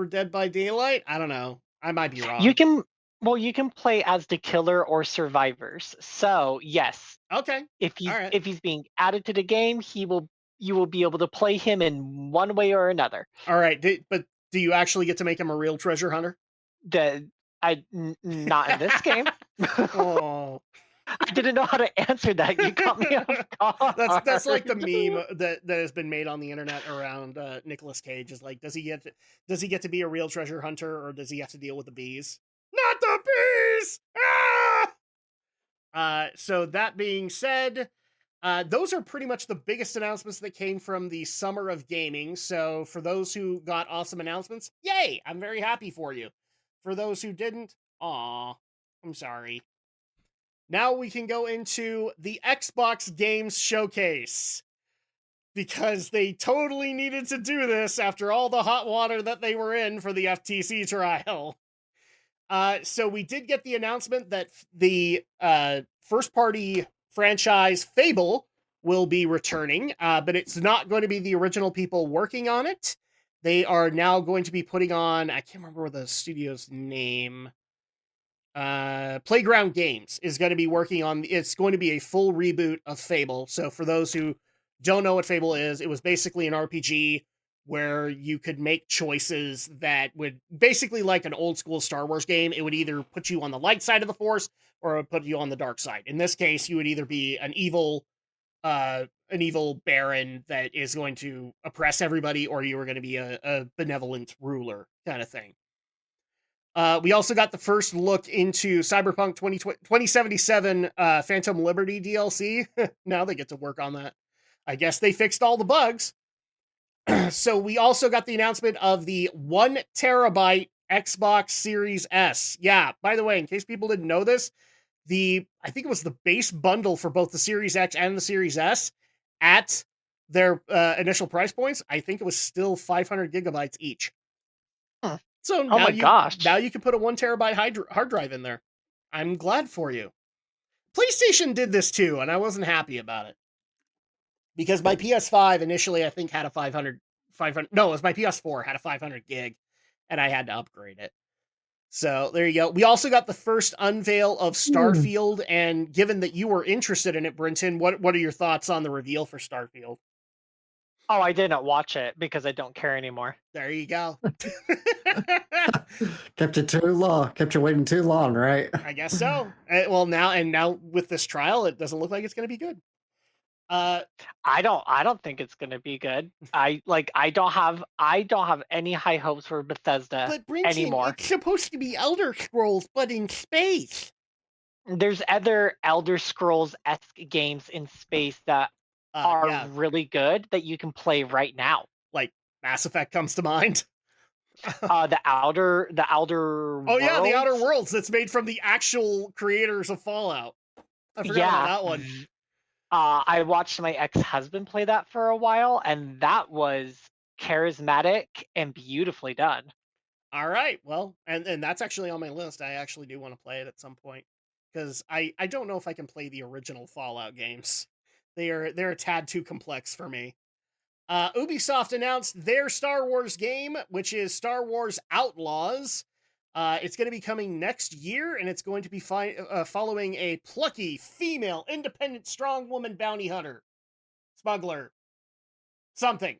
Dead by Daylight. I don't know. I might be wrong. You can play as the killer or survivors. So yes. Okay. If he's being added to the game, you will be able to play him in one way or another. All right. But do you actually get to make him a real treasure hunter? Not in this game. Oh. I didn't know how to answer that. You caught me off guard. That's like the meme that has been made on the internet around Nicolas Cage. Is like, does he get to be a real treasure hunter, or does he have to deal with the bees? Not the bees! Ah! So that being said, those are pretty much the biggest announcements that came from the summer of gaming. So for those who got awesome announcements, yay! I'm very happy for you. For those who didn't, aw, I'm sorry. Now we can go into the Xbox Games Showcase, because they totally needed to do this after all the hot water that they were in for the FTC trial. So we did get the announcement that the first-party franchise Fable will be returning, but it's not going to be the original people working on it. They are now going to be putting on, I can't remember the studio's name. Playground Games is going to be working on, it's going to be a full reboot of Fable. So for those who don't know what Fable is, it was basically an RPG where you could make choices that would basically, like an old school Star Wars game, it would either put you on the light side of the Force or it would put you on the dark side. In this case, you would either be an evil baron that is going to oppress everybody, or you were going to be a benevolent ruler kind of thing. We also got the first look into Cyberpunk 2077 Phantom Liberty DLC. Now they get to work on that. I guess they fixed all the bugs. So we also got the announcement of the 1 terabyte Xbox Series S. Yeah, by the way, in case people didn't know this, I think it was the base bundle for both the Series X and the Series S at their initial price points. I think it was still 500 gigabytes each. Huh. So now you can put a 1 terabyte hard drive in there. I'm glad for you. PlayStation did this too, and I wasn't happy about it. Because my PS5 initially, I think, had a 500, no, it was my PS4 had a 500 gig, and I had to upgrade it. So there you go. We also got the first unveil of Starfield, and given that you were interested in it, Brenton, what are your thoughts on the reveal for Starfield? Oh, I didn't watch it because I don't care anymore. There you go. Kept it too long. Kept you waiting too long, right? I guess so. Well, now with this trial, it doesn't look like it's going to be good. I don't think it's gonna be good. I don't have any high hopes for Bethesda But Brinton, anymore. it's supposed to be Elder Scrolls, but in space. There's other Elder Scrolls-esque games in space that are Yeah, really good that you can play right now. like Mass Effect comes to mind. The Outer Oh yeah, the Outer Worlds. Worlds that's made from the actual creators of Fallout. I forgot Yeah. about that one. I watched my ex-husband play that for a while, and that was charismatic and beautifully done. All right, well, and that's actually on my list. I actually do want to play it at some point because I don't know if I can play the original Fallout games. They're a tad too complex for me. Ubisoft announced their Star Wars game, which is Star Wars Outlaws. It's going to be coming next year, and it's going to be following a plucky, female, independent, strong woman bounty hunter, smuggler, something.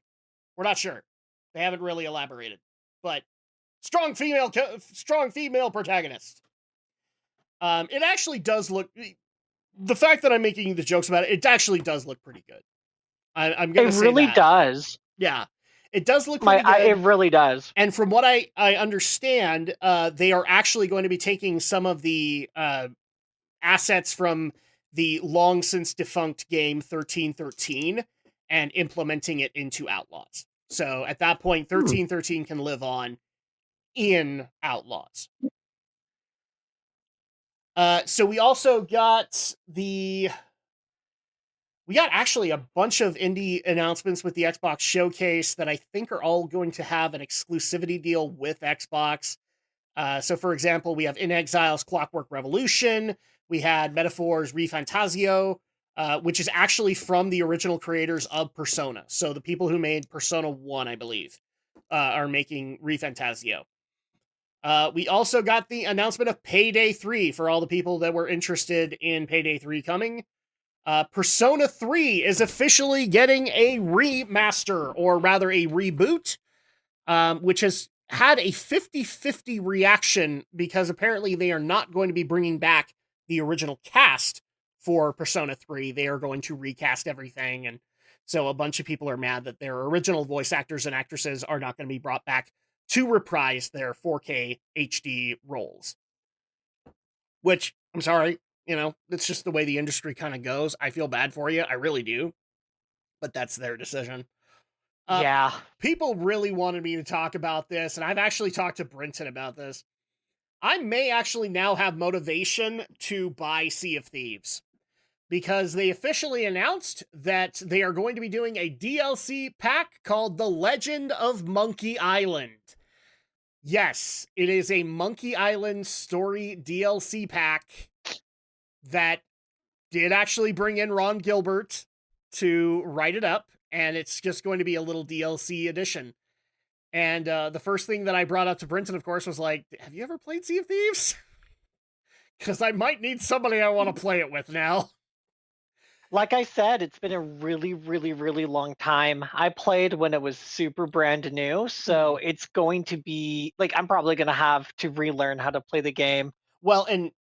We're not sure. They haven't really elaborated, but strong female protagonist. It actually does look. The fact that I'm making the jokes about it actually does look pretty good. I'm going to say It really that. does. Yeah, it does look pretty good. It really does. And from what I understand, they are actually going to be taking some of the assets from the long since defunct game 1313 and implementing it into Outlaws. So at that point, 1313 can live on in Outlaws. So we also got actually a bunch of indie announcements with the Xbox Showcase that I think are all going to have an exclusivity deal with Xbox. So, for example, we have In Exile's Clockwork Revolution. We had Metaphor's ReFantazio, which is actually from the original creators of Persona. So the people who made Persona 1, I believe, are making ReFantazio. We also got the announcement of Payday 3 for all the people that were interested in Payday 3 coming. Persona 3 is officially getting a remaster, or rather a reboot, which has had a 50-50 reaction because apparently they are not going to be bringing back the original cast for Persona 3. They are going to recast everything, and so a bunch of people are mad that their original voice actors and actresses are not going to be brought back to reprise their 4K HD roles. Which, I'm sorry, it's just the way the industry kind of goes. I feel bad for you. I really do. But that's their decision. Yeah. People really wanted me to talk about this, and I've actually talked to Brinton about this. I may actually now have motivation to buy Sea of Thieves because they officially announced that they are going to be doing a DLC pack called The Legend of Monkey Island. Yes, it is a Monkey Island story DLC pack that did actually bring in Ron Gilbert to write it up, and it's just going to be a little DLC edition. And the first thing that I brought up to Brinton, of course, was like, have you ever played Sea of Thieves? Because I might need somebody I want to play it with now. Like I said, it's been a really, really, really long time. I played when it was super brand new, so it's going to be, I'm probably going to have to relearn how to play the game. Well, and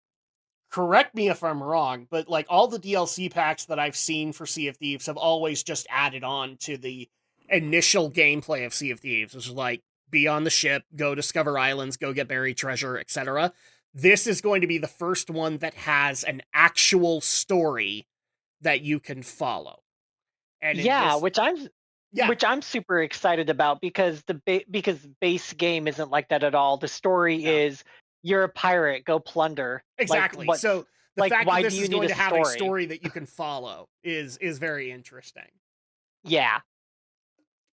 correct me if I'm wrong, but all the DLC packs that I've seen for Sea of Thieves have always just added on to the initial gameplay of Sea of Thieves, which is be on the ship, go discover islands, go get buried treasure, etc. This is going to be the first one that has an actual story that you can follow. And which I'm super excited about because because base game isn't like that at all. The story is you're a pirate, go plunder. Exactly. So the fact that this is going to have a story that you can follow is very interesting. Yeah.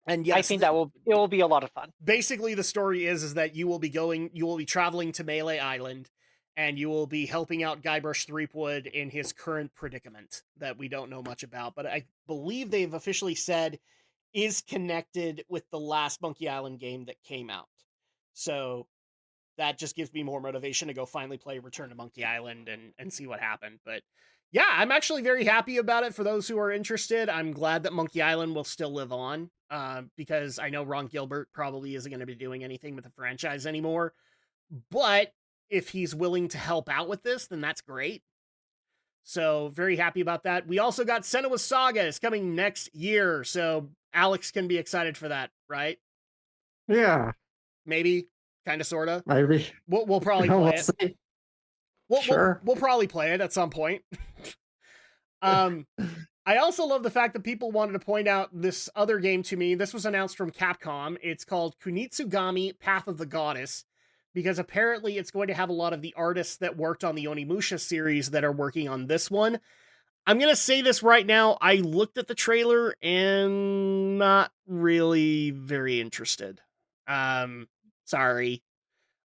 And yes, I think it will be a lot of fun. Basically, the story is that you will be traveling to Melee Island, and you will be helping out Guybrush Threepwood in his current predicament that we don't know much about, but I believe they've officially said is connected with the last Monkey Island game that came out. So that just gives me more motivation to go finally play Return to Monkey Island and see what happened. But yeah, I'm actually very happy about it for those who are interested. I'm glad that Monkey Island will still live on, because I know Ron Gilbert probably isn't going to be doing anything with the franchise anymore. But if he's willing to help out with this, then that's great. So very happy about that. We also got Senua's Saga is coming next year. So Alex can be excited for that, right? Yeah, Maybe, kind of, sort of. maybe. We'll probably We'll play it. see. We'll, Sure. we'll probably play it at some point. I also love the fact that people wanted to point out this other game to me. This was announced from Capcom. It's called Kunitsugami Path of the Goddess, because apparently it's going to have a lot of the artists that worked on the Onimusha series that are working on this one. I'm going to say this right now. I looked at the trailer and not really very interested. Sorry.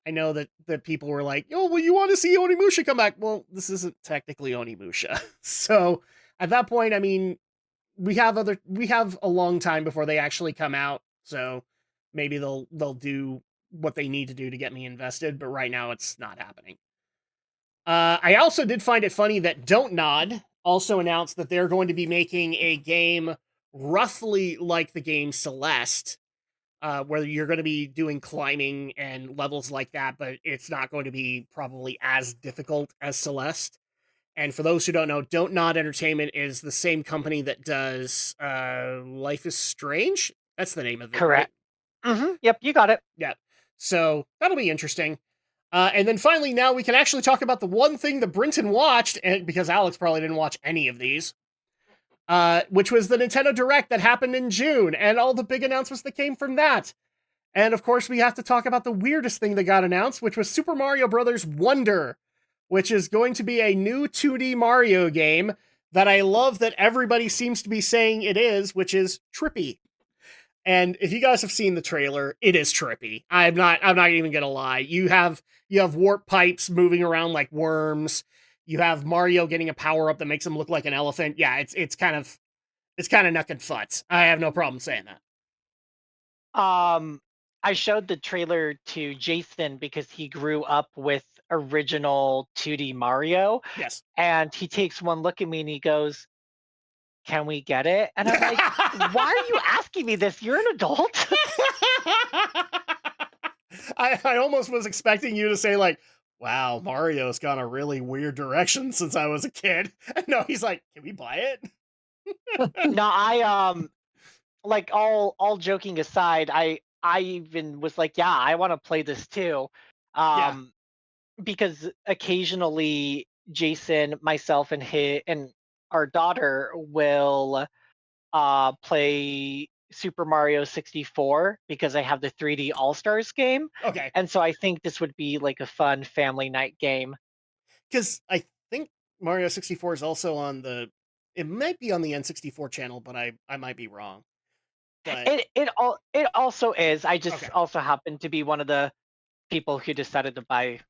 I know that people were like, oh, well, you want to see Onimusha come back? Well, this isn't technically Onimusha. So at that point, I mean, we have a long time before they actually come out. So maybe they'll do what they need to do to get me invested. But right now it's not happening. I also did find it funny that Don't Nod also announced that they're going to be making a game roughly like the game Celeste, where you're going to be doing climbing and levels like that, but it's not going to be probably as difficult as Celeste. And for those who don't know, Don't Nod Entertainment is the same company that does Life is Strange. That's the name of it, Correct. right? Yep, you got it. Yeah. So that'll be interesting. And then finally, now we can actually talk about the one thing that Brinton watched, and because Alex probably didn't watch any of these, which was the Nintendo Direct that happened in June, and all the big announcements that came from that. And of course, we have to talk about the weirdest thing that got announced, which was Super Mario Bros. Wonder, which is going to be a new 2D Mario game that I love that everybody seems to be saying it is, which is trippy. And if you guys have seen the trailer, it is trippy. I'm not even gonna lie. You have warp pipes moving around like worms. You have Mario getting a power up that makes him look like an elephant. Yeah, it's kind of nuck and futz. I have no problem saying that. I showed the trailer to Jason because he grew up with original 2D Mario. Yes. And he takes one look at me and he goes, "Can we get it?" And I'm like, "Why are you asking me this? You're an adult." I almost was expecting you to say like, "Wow, Mario's gone a really weird direction since I was a kid." No, he's like, "Can we buy it?" No, I like all joking aside, I even was like, "Yeah, I want to play this too." Yeah. Because occasionally Jason, myself, and our daughter will play Super Mario 64 because I have the 3D All Stars game. Okay. And so I think this would be like a fun family night game. Because I think Mario 64 is also on it might be on the N64 channel, but I might be wrong. But It also is. I just Okay. also happen to be one of the people who decided to buy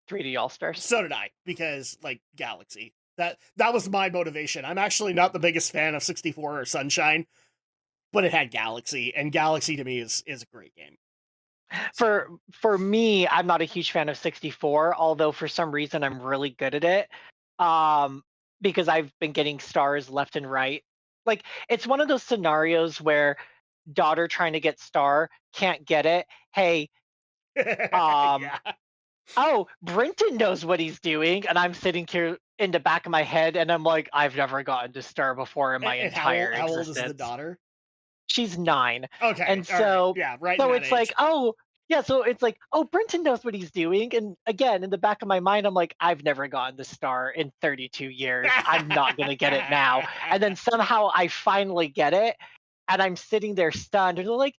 3D All Stars. So did I, because like Galaxy. That was my motivation. I'm actually not the biggest fan of 64 or Sunshine, but it had Galaxy, and Galaxy to me is a great game. For me, I'm not a huge fan of 64, although for some reason I'm really good at it. Because I've been getting stars left and right. Like it's one of those scenarios where daughter trying to get star, can't get it. Hey, Yeah. oh, Brinton knows what he's doing, and I'm sitting here in the back of my head, and I'm like, I've never gotten to star before in my And entire how old existence. is the daughter? She's 9. Okay. And all so right. Yeah, right. so in that it's age. like, oh, yeah, so it's like, oh, Brinton knows what he's doing. And again, in the back of my mind, I'm like, I've never gotten the star in 32 years. I'm not gonna get it now. And then somehow I finally get it, and I'm sitting there stunned. And they're like,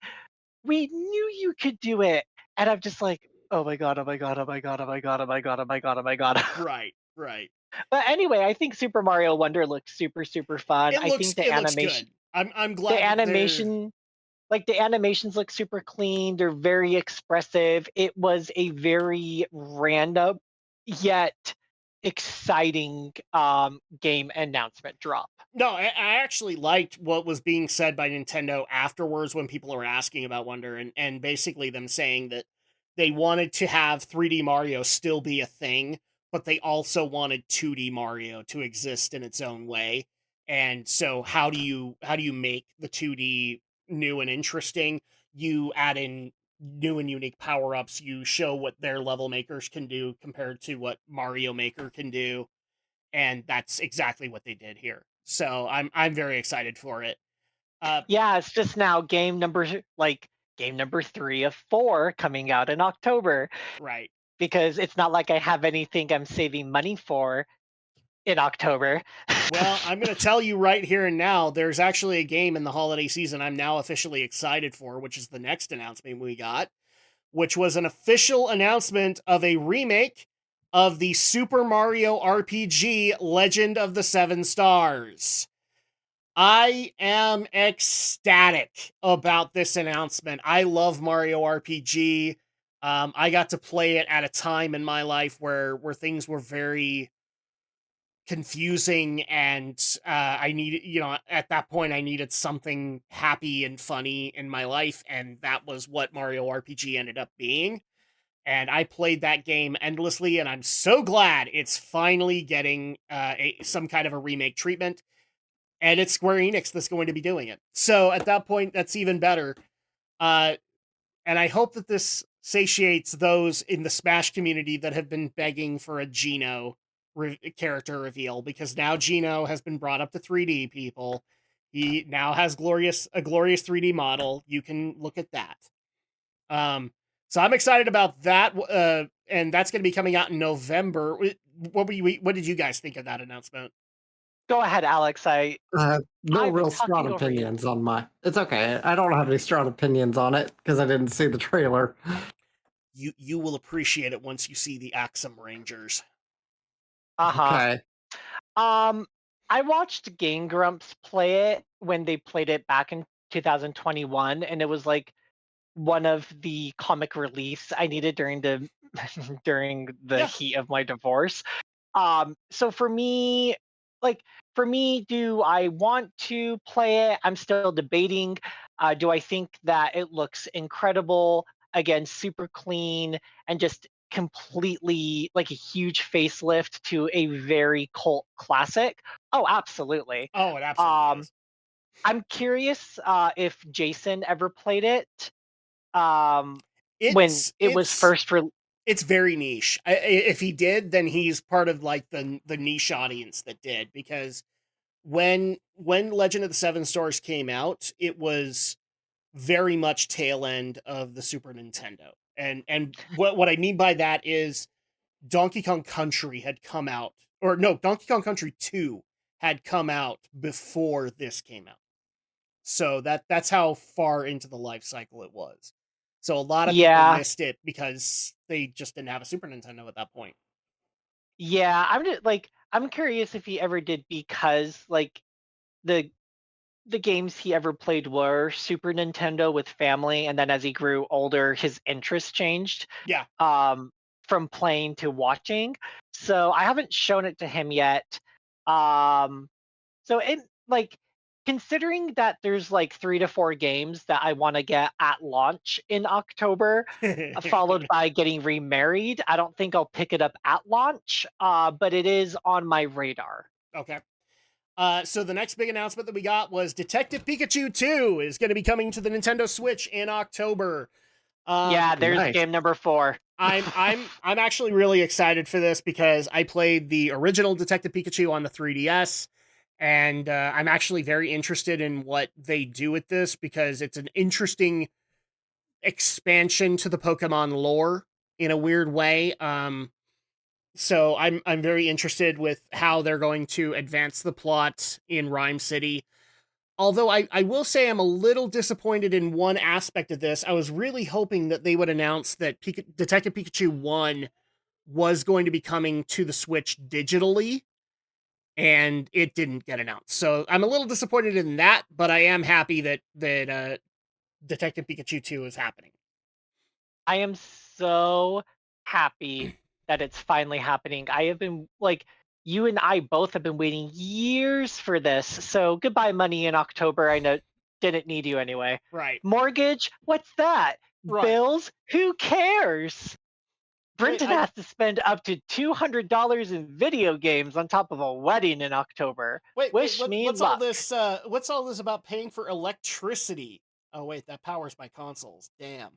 we knew you could do it. And I'm just like, oh my god, oh my god, oh my god, oh my god, oh my god, oh my god, oh my god. Right. But anyway, I think Super Mario Wonder looks super, super fun. It I looks think the animation good. I'm glad the that they're- animation like the animations look super clean, they're very expressive. It was a very random yet exciting game announcement drop. No, I actually liked what was being said by Nintendo afterwards when people were asking about Wonder, and basically them saying that they wanted to have 3D Mario still be a thing, but they also wanted 2D Mario to exist in its own way. And so how do you make the 2D new and interesting? You add in new and unique power-ups, you show what their level makers can do compared to what Mario Maker can do. And that's exactly what they did here. So I'm very excited for it. Yeah, it's just now game number 3 of 4 coming out in October, Right. because it's not like I have anything I'm saving money for in October. Well, I'm going to tell you right here and now, there's actually a game in the holiday season I'm now officially excited for, which is the next announcement we got, which was an official announcement of a remake of the Super Mario RPG Legend of the Seven Stars. I am ecstatic about this announcement. I love Mario RPG. I got to play it at a time in my life where things were very confusing, and I needed, at that point I needed something happy and funny in my life, and that was what Mario RPG ended up being. And I played that game endlessly, and I'm so glad it's finally getting some kind of a remake treatment. And it's Square Enix that's going to be doing it. So at that point, that's even better. And I hope that this satiates those in the Smash community that have been begging for a Geno character reveal, because now Geno has been brought up to 3D, people. He now has a glorious 3D model. You can look at that. So I'm excited about that, and that's going to be coming out in November. What did you guys think of that announcement? Go ahead, Alex. No I've been real strong talking over you. opinions on my. It's okay. I don't have any strong opinions on it because I didn't see the trailer. You will appreciate it once you see the Axum Rangers. Okay. I watched Game Grumps play it when they played it back in 2021, and it was like one of the comic reliefs I needed during the Yeah. heat of my divorce. So for me, do I want to play it? I'm still debating. Do I think that it looks incredible? Again, super clean and just completely like a huge facelift to a very cult classic. Oh, absolutely. Oh, it absolutely is. I'm curious if Jason ever played it. When it was first it's very niche. If he did, then he's part of like the niche audience that did, because when Legend of the Seven Stars came out, it was very much tail end of the Super Nintendo. And what I mean by that is Donkey Kong Country had come out, or no, Donkey Kong Country 2 had come out before this came out. So that's how far into the life cycle it was. So a lot of people missed it because they just didn't have a Super Nintendo at that point. Yeah, I'm curious if he ever did, because like the games he ever played were Super Nintendo with family, and then as he grew older, his interest changed. Yeah. From playing to watching. So I haven't shown it to him yet. So it like considering that there's like 3 to 4 games that I want to get at launch in October, followed by getting remarried, I don't think I'll pick it up at launch, but it is on my radar. Okay. So the next big announcement that we got was Detective Pikachu 2 is going to be coming to the Nintendo Switch in October. Yeah, there's game number 4. I'm actually really excited for this because I played the original Detective Pikachu on the 3DS, and I'm actually very interested in what they do with this, because it's an interesting expansion to the Pokemon lore in a weird way. So I'm very interested with how they're going to advance the plot in Rhyme City. Although I will say I'm a little disappointed in one aspect of this. I was really hoping that they would announce that Detective Pikachu 1 was going to be coming to the Switch digitally, and it didn't get announced. So I'm a little disappointed in that, but I am happy that Detective Pikachu 2 is happening. I am so happy that it's finally happening. I have been you and I both have been waiting years for this. So goodbye money in October. I know didn't need you anyway. Right. Mortgage? What's that? Right. Bills? Who cares? Brenton has to spend up to $200 in video games on top of a wedding in October. What's all this about paying for electricity? Oh wait, that powers my consoles. Damn.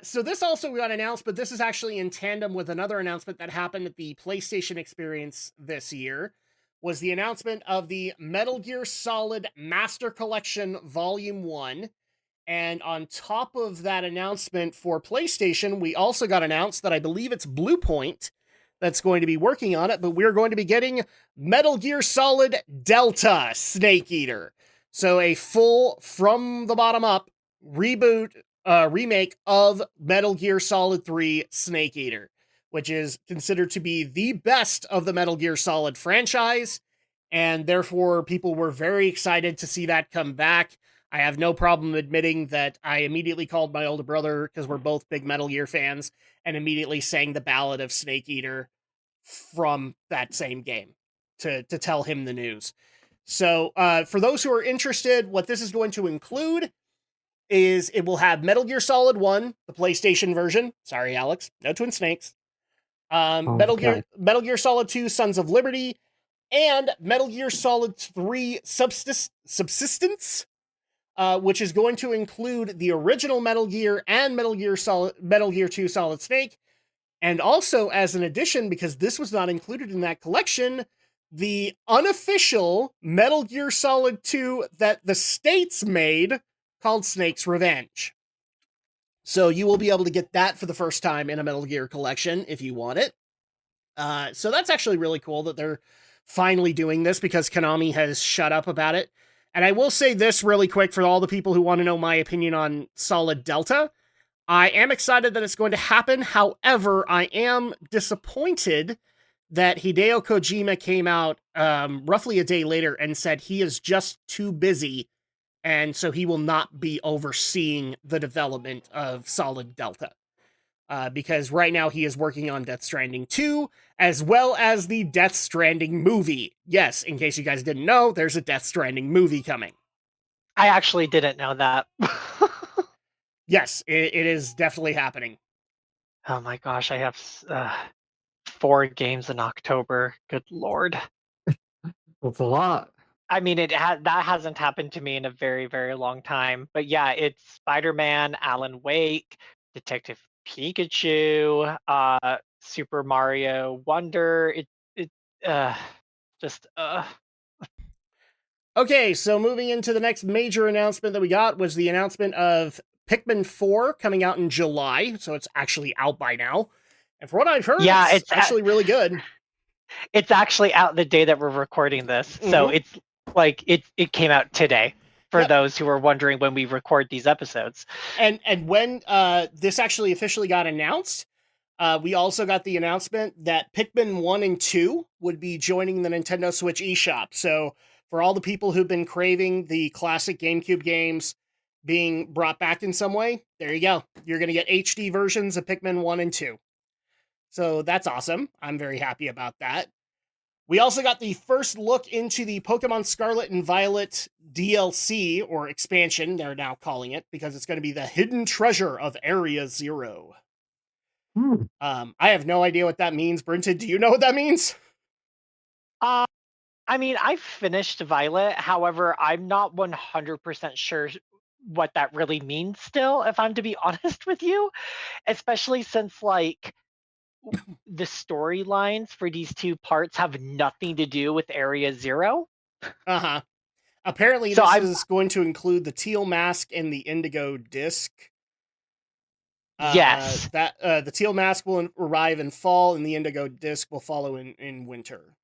So this also got announced, but this is actually in tandem with another announcement that happened at the PlayStation Experience this year, was the announcement of the Metal Gear Solid Master Collection Volume 1. And on top of that announcement for PlayStation, we also got announced that I believe it's Blue Point that's going to be working on it, but we're going to be getting Metal Gear Solid Delta Snake Eater. So a full, from the bottom up, remake of Metal Gear Solid 3 Snake Eater, which is considered to be the best of the Metal Gear Solid franchise, and therefore people were very excited to see that come back. I have no problem admitting that I immediately called my older brother, because we're both big Metal Gear fans, and immediately sang the Ballad of Snake Eater from that same game to tell him the news. So for those who are interested, what this is going to include is it will have Metal Gear Solid 1, the PlayStation version. Sorry, Alex, no Twin Snakes. Metal Gear Solid 2, Sons of Liberty, and Metal Gear Solid 3 Subsistence, which is going to include the original Metal Gear and Metal Gear 2 Solid Snake, and also as an addition, because this was not included in that collection, the unofficial Metal Gear Solid 2 that the States made, called Snake's Revenge. So you will be able to get that for the first time in a Metal Gear collection if you want it. So that's actually really cool that they're finally doing this, because Konami has shut up about it. And I will say this really quick for all the people who want to know my opinion on Solid Delta. I am excited that it's going to happen. However, I am disappointed that Hideo Kojima came out roughly a day later and said he is just too busy, and so he will not be overseeing the development of Solid Delta. Because right now he is working on Death Stranding 2, as well as the Death Stranding movie. Yes, in case you guys didn't know, there's a Death Stranding movie coming. I actually didn't know that. Yes, it is definitely happening. Oh my gosh, I have 4 games in October. Good lord. That's a lot. I mean, that hasn't happened to me in a very, very long time. But yeah, it's Spider-Man, Alan Wake, Detective Pikachu, Super Mario Wonder. Just Okay, so moving into the next major announcement that we got was the announcement of Pikmin 4 coming out in July, so it's actually out by now. And for what I've heard, yeah, it's actually really good. It's actually out the day that we're recording this, so it's like it came out today. For those who are wondering when we record these episodes, and when this actually officially got announced, we also got the announcement that Pikmin 1 and 2 would be joining the Nintendo Switch eShop. So for all the people who've been craving the classic GameCube games being brought back in some way, there you go. You're going to get HD versions of Pikmin 1 and 2. So that's awesome. I'm very happy about that. We also got the first look into the Pokemon Scarlet and Violet DLC, or expansion, they're now calling it, because it's going to be the hidden treasure of Area Zero. I have no idea what that means. Brinton, do you know what that means? I mean, I finished Violet. However, I'm not 100% sure what that really means still, if I'm to be honest with you. Especially since, like, the storylines for these 2 parts have nothing to do with Area Zero. Uh-huh. Apparently, so this is going to include the Teal Mask and the Indigo Disc. Yes. The Teal Mask will arrive in fall, and the Indigo Disc will follow in winter.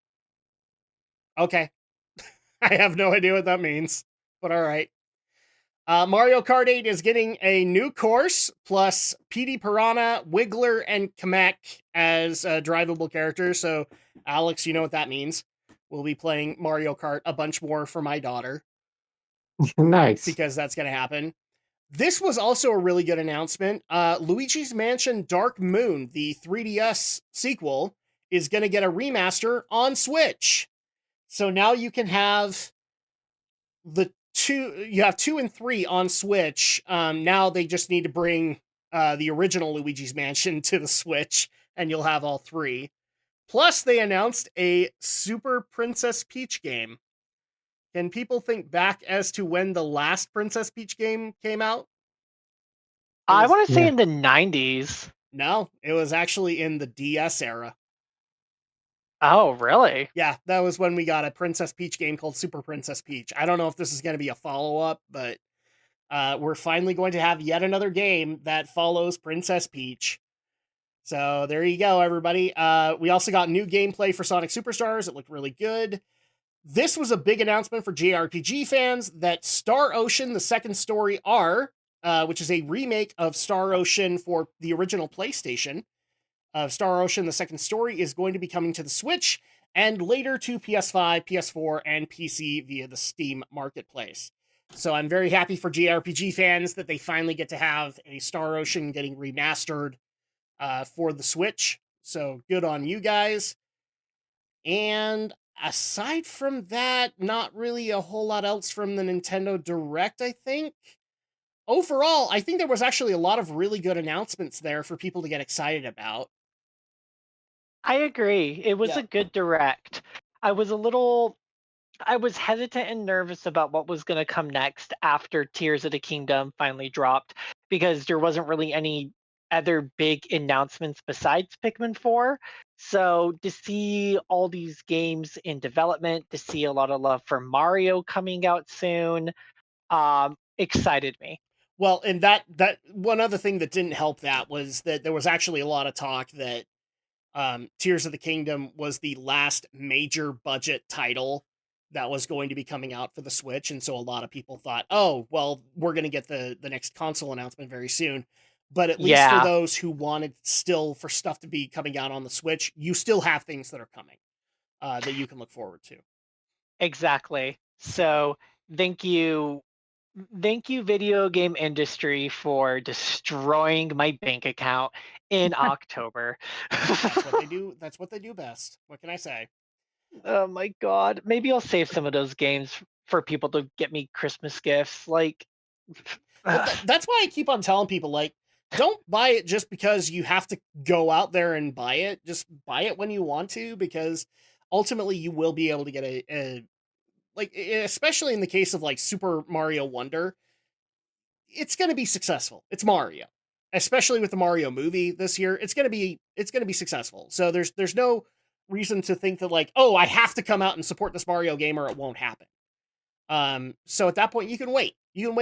Okay. I have no idea what that means, but all right. Mario Kart 8 is getting a new course, plus Petey Piranha, Wiggler, and Kamek as drivable characters. So, Alex, you know what that means. We'll be playing Mario Kart a bunch more for my daughter. Nice. Because that's going to happen. This was also a really good announcement. Luigi's Mansion Dark Moon, the 3DS sequel, is going to get a remaster on Switch. So now you can have you have 2 and 3 on Switch. Now they just need to bring the original Luigi's Mansion to the Switch, and you'll have all 3. Plus, they announced a Super Princess Peach game. Can people think back as to when the last Princess Peach game came out? I want to say yeah. in the 90s. No, it was actually in the DS era. Oh, really? Yeah, that was when we got a Princess Peach game called Super Princess Peach. I don't know if this is going to be a follow-up, but we're finally going to have yet another game that follows Princess Peach. So there you go, everybody. We also got new gameplay for Sonic Superstars. It looked really good. This was a big announcement for JRPG fans that Star Ocean: The Second Story R, which is a remake of Star Ocean for the original PlayStation, Star Ocean: The Second Story is going to be coming to the Switch and later to PS5, PS4, and PC via the Steam Marketplace. So I'm very happy for JRPG fans that they finally get to have a Star Ocean getting remastered for the Switch. So good on you guys. And aside from that, not really a whole lot else from the Nintendo Direct, I think. Overall, I think there was actually a lot of really good announcements there for people to get excited about. I agree. It was Yeah. a good direct. I was hesitant and nervous about what was going to come next after Tears of the Kingdom finally dropped because there wasn't really any other big announcements besides Pikmin 4. So to see all these games in development, to see a lot of love for Mario coming out soon, excited me. Well, and that one other thing that didn't help that was that there was actually a lot of talk that Tears of the Kingdom was the last major budget title that was going to be coming out for the Switch, and so a lot of people thought, oh, well, we're going to get the next console announcement very soon. But at least for those who wanted still for stuff to be coming out on the Switch, you still have things that are coming that you can look forward to. Exactly. So thank you. Thank you, video game industry, for destroying my bank account in October. That's what they do. That's what they do best. What can I say? Oh my god. Maybe I'll save some of those games for people to get me Christmas gifts. Like, Well, that's why I keep on telling people, like, don't buy it just because you have to go out there and buy it. Just buy it when you want to, because ultimately you will be able to get a like, especially in the case of like Super Mario Wonder, it's going to be successful. It's Mario, especially with the Mario movie this year. It's going to be successful. So there's no reason to think that like, oh, I have to come out and support this Mario game or it won't happen. So at that point, you can wait. You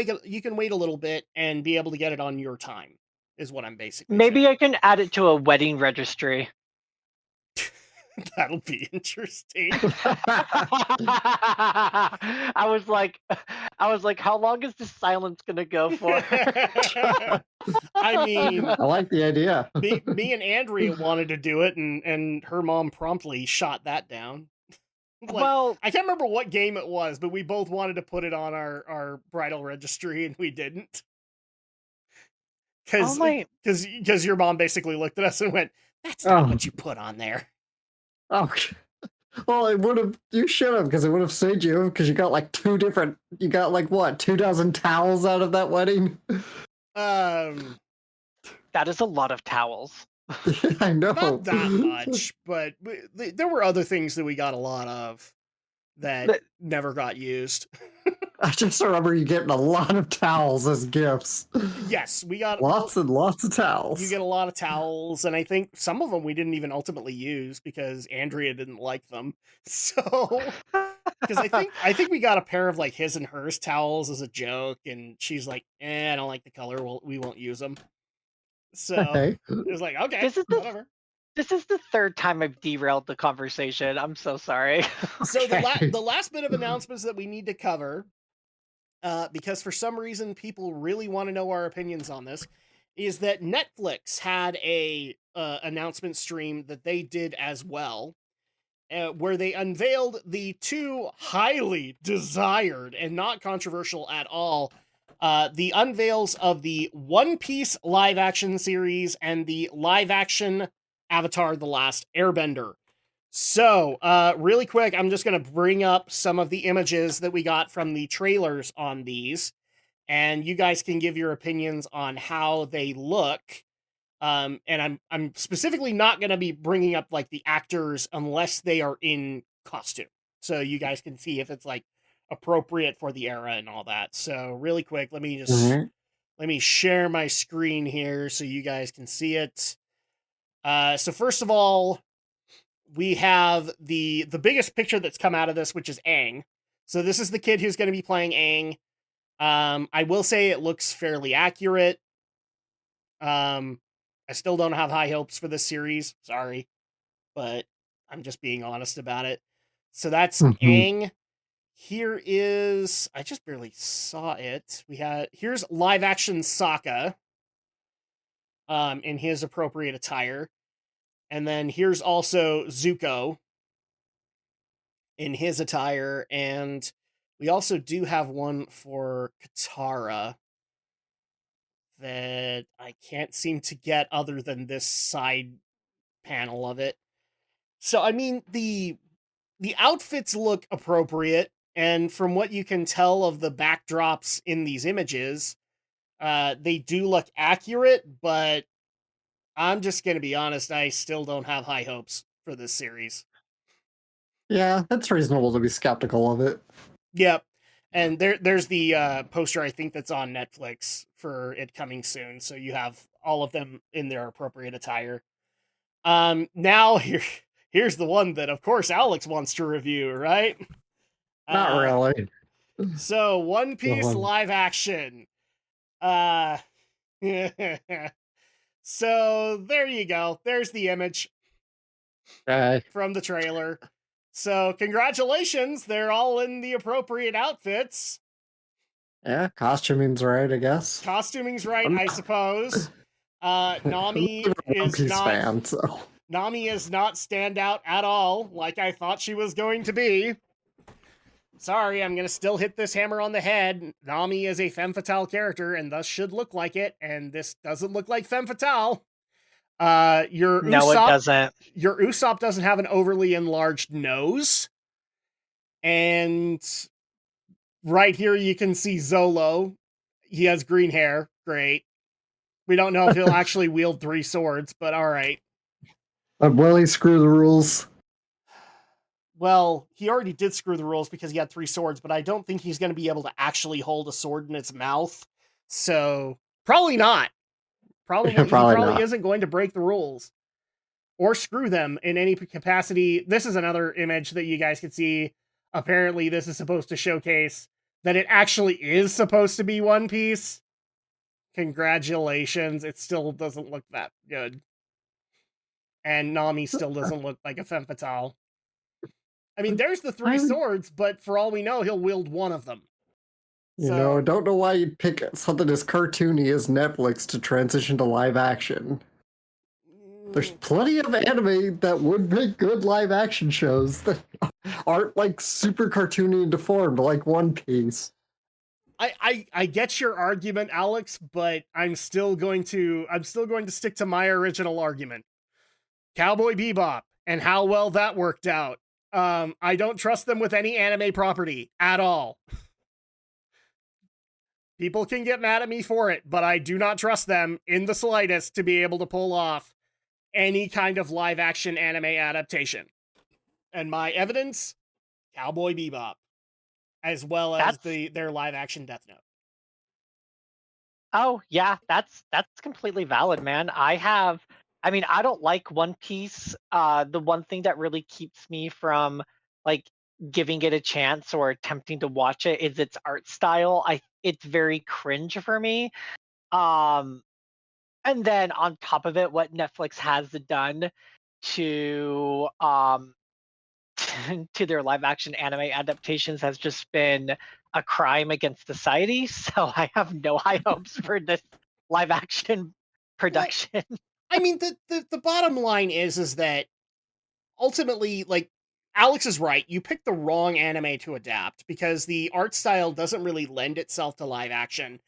can wait a little bit and be able to get it on your time. Is what I'm basically maybe saying. I can add it to a wedding registry. That'll be interesting. I was like, how long is this silence gonna go for? I mean, I like the idea. me and Andrea wanted to do it, and her mom promptly shot that down. Like, Well, I can't remember what game it was, but we both wanted to put it on our bridal registry, and we didn't. oh my, Because your mom basically looked at us and went, "That's not what you put on there." Oh, well, it would have. You should have, because it would have saved you. Because you got like You got like what, 2,000 towels out of that wedding? that is a lot of towels. I know. Not that much, but there were other things that we got a lot of that never got used. I just remember you getting a lot of towels as gifts. Yes, we got lots and lots of towels. You get a lot of towels, and I think some of them we didn't even ultimately use because Andrea didn't like them. So, because I think we got a pair of like his and hers towels as a joke, and she's like, "I don't like the color. We won't use them." So it was like, okay, whatever. This is the third time I've derailed the conversation. I'm so sorry. So the last bit of announcements that we need to cover, because for some reason people really want to know our opinions on this, is that Netflix had a announcement stream that they did as well, where they unveiled the two highly desired and not controversial at all, the unveils of the One Piece live action series and the live action Avatar: The Last Airbender. So, really quick, I'm just going to bring up some of the images that we got from the trailers on these, and you guys can give your opinions on how they look. And I'm specifically not going to be bringing up like the actors unless they are in costume, so you guys can see if it's like appropriate for the era and all that. So, really quick, let me just let me share my screen here so you guys can see it. So first of all, we have the biggest picture that's come out of this, which is Aang. So this is the kid who's going to be playing Aang. I will say it looks fairly accurate. I still don't have high hopes for this series. Sorry, but I'm just being honest about it. So that's Aang. Here is, I just barely saw it. Here's live action Sokka, in his appropriate attire. And then here's also Zuko in his attire. And we also do have one for Katara that I can't seem to get other than this side panel of it. So, I mean, the outfits look appropriate. And from what you can tell of the backdrops in these images, they do look accurate, but I'm just going to be honest, I still don't have high hopes for this series. Yeah, it's reasonable to be skeptical of it. Yep. And there's the poster, I think, that's on Netflix for it coming soon. So you have all of them in their appropriate attire. Now here's the one that, of course, Alex wants to review, right? Not really. So One Piece live action. So there you go. There's the image from the trailer. So congratulations, they're all in the appropriate outfits. Yeah, costuming's right, I guess. Costuming's right, I suppose. Nami is not fan, so. Nami is not standout at all, like I thought she was going to be. Sorry, I'm gonna still hit this hammer on the head. Nami is a femme fatale character, and thus should look like it, and this doesn't look like femme fatale. Your No, Usopp, it doesn't. Your Usopp doesn't have an overly enlarged nose. And right here you can see Zolo. He has green hair. Great. We don't know if he'll actually wield 3 swords, but all right. Will he screw the rules? Well, he already did screw the rules because he had 3 swords, but I don't think he's going to be able to actually hold a sword in its mouth. So, probably not. Probably not. Isn't going to break the rules or screw them in any capacity. This is another image that you guys can see. Apparently, this is supposed to showcase that it actually is supposed to be One Piece. Congratulations. It still doesn't look that good. And Nami still doesn't look like a femme fatale. I mean, there's the 3 swords, but for all we know, he'll wield one of them. You know, I don't know why you'd pick something as cartoony as Netflix to transition to live action. There's plenty of anime that would make good live action shows that aren't like super cartoony and deformed like One Piece. I get your argument, Alex, but I'm still going to stick to my original argument. Cowboy Bebop and how well that worked out. I don't trust them with any anime property at all. People can get mad at me for it, but I do not trust them in the slightest to be able to pull off any kind of live action anime adaptation. And my evidence, Cowboy Bebop, as well as their live action Death Note. Oh, yeah, that's completely valid, man. I don't like One Piece. The one thing that really keeps me from like giving it a chance or attempting to watch it is its art style. It's very cringe for me. And then on top of it, what Netflix has done to to their live action anime adaptations has just been a crime against society. So I have no high hopes for this live action production. I mean, the bottom line is that ultimately, like, Alex is right. You picked the wrong anime to adapt because the art style doesn't really lend itself to live action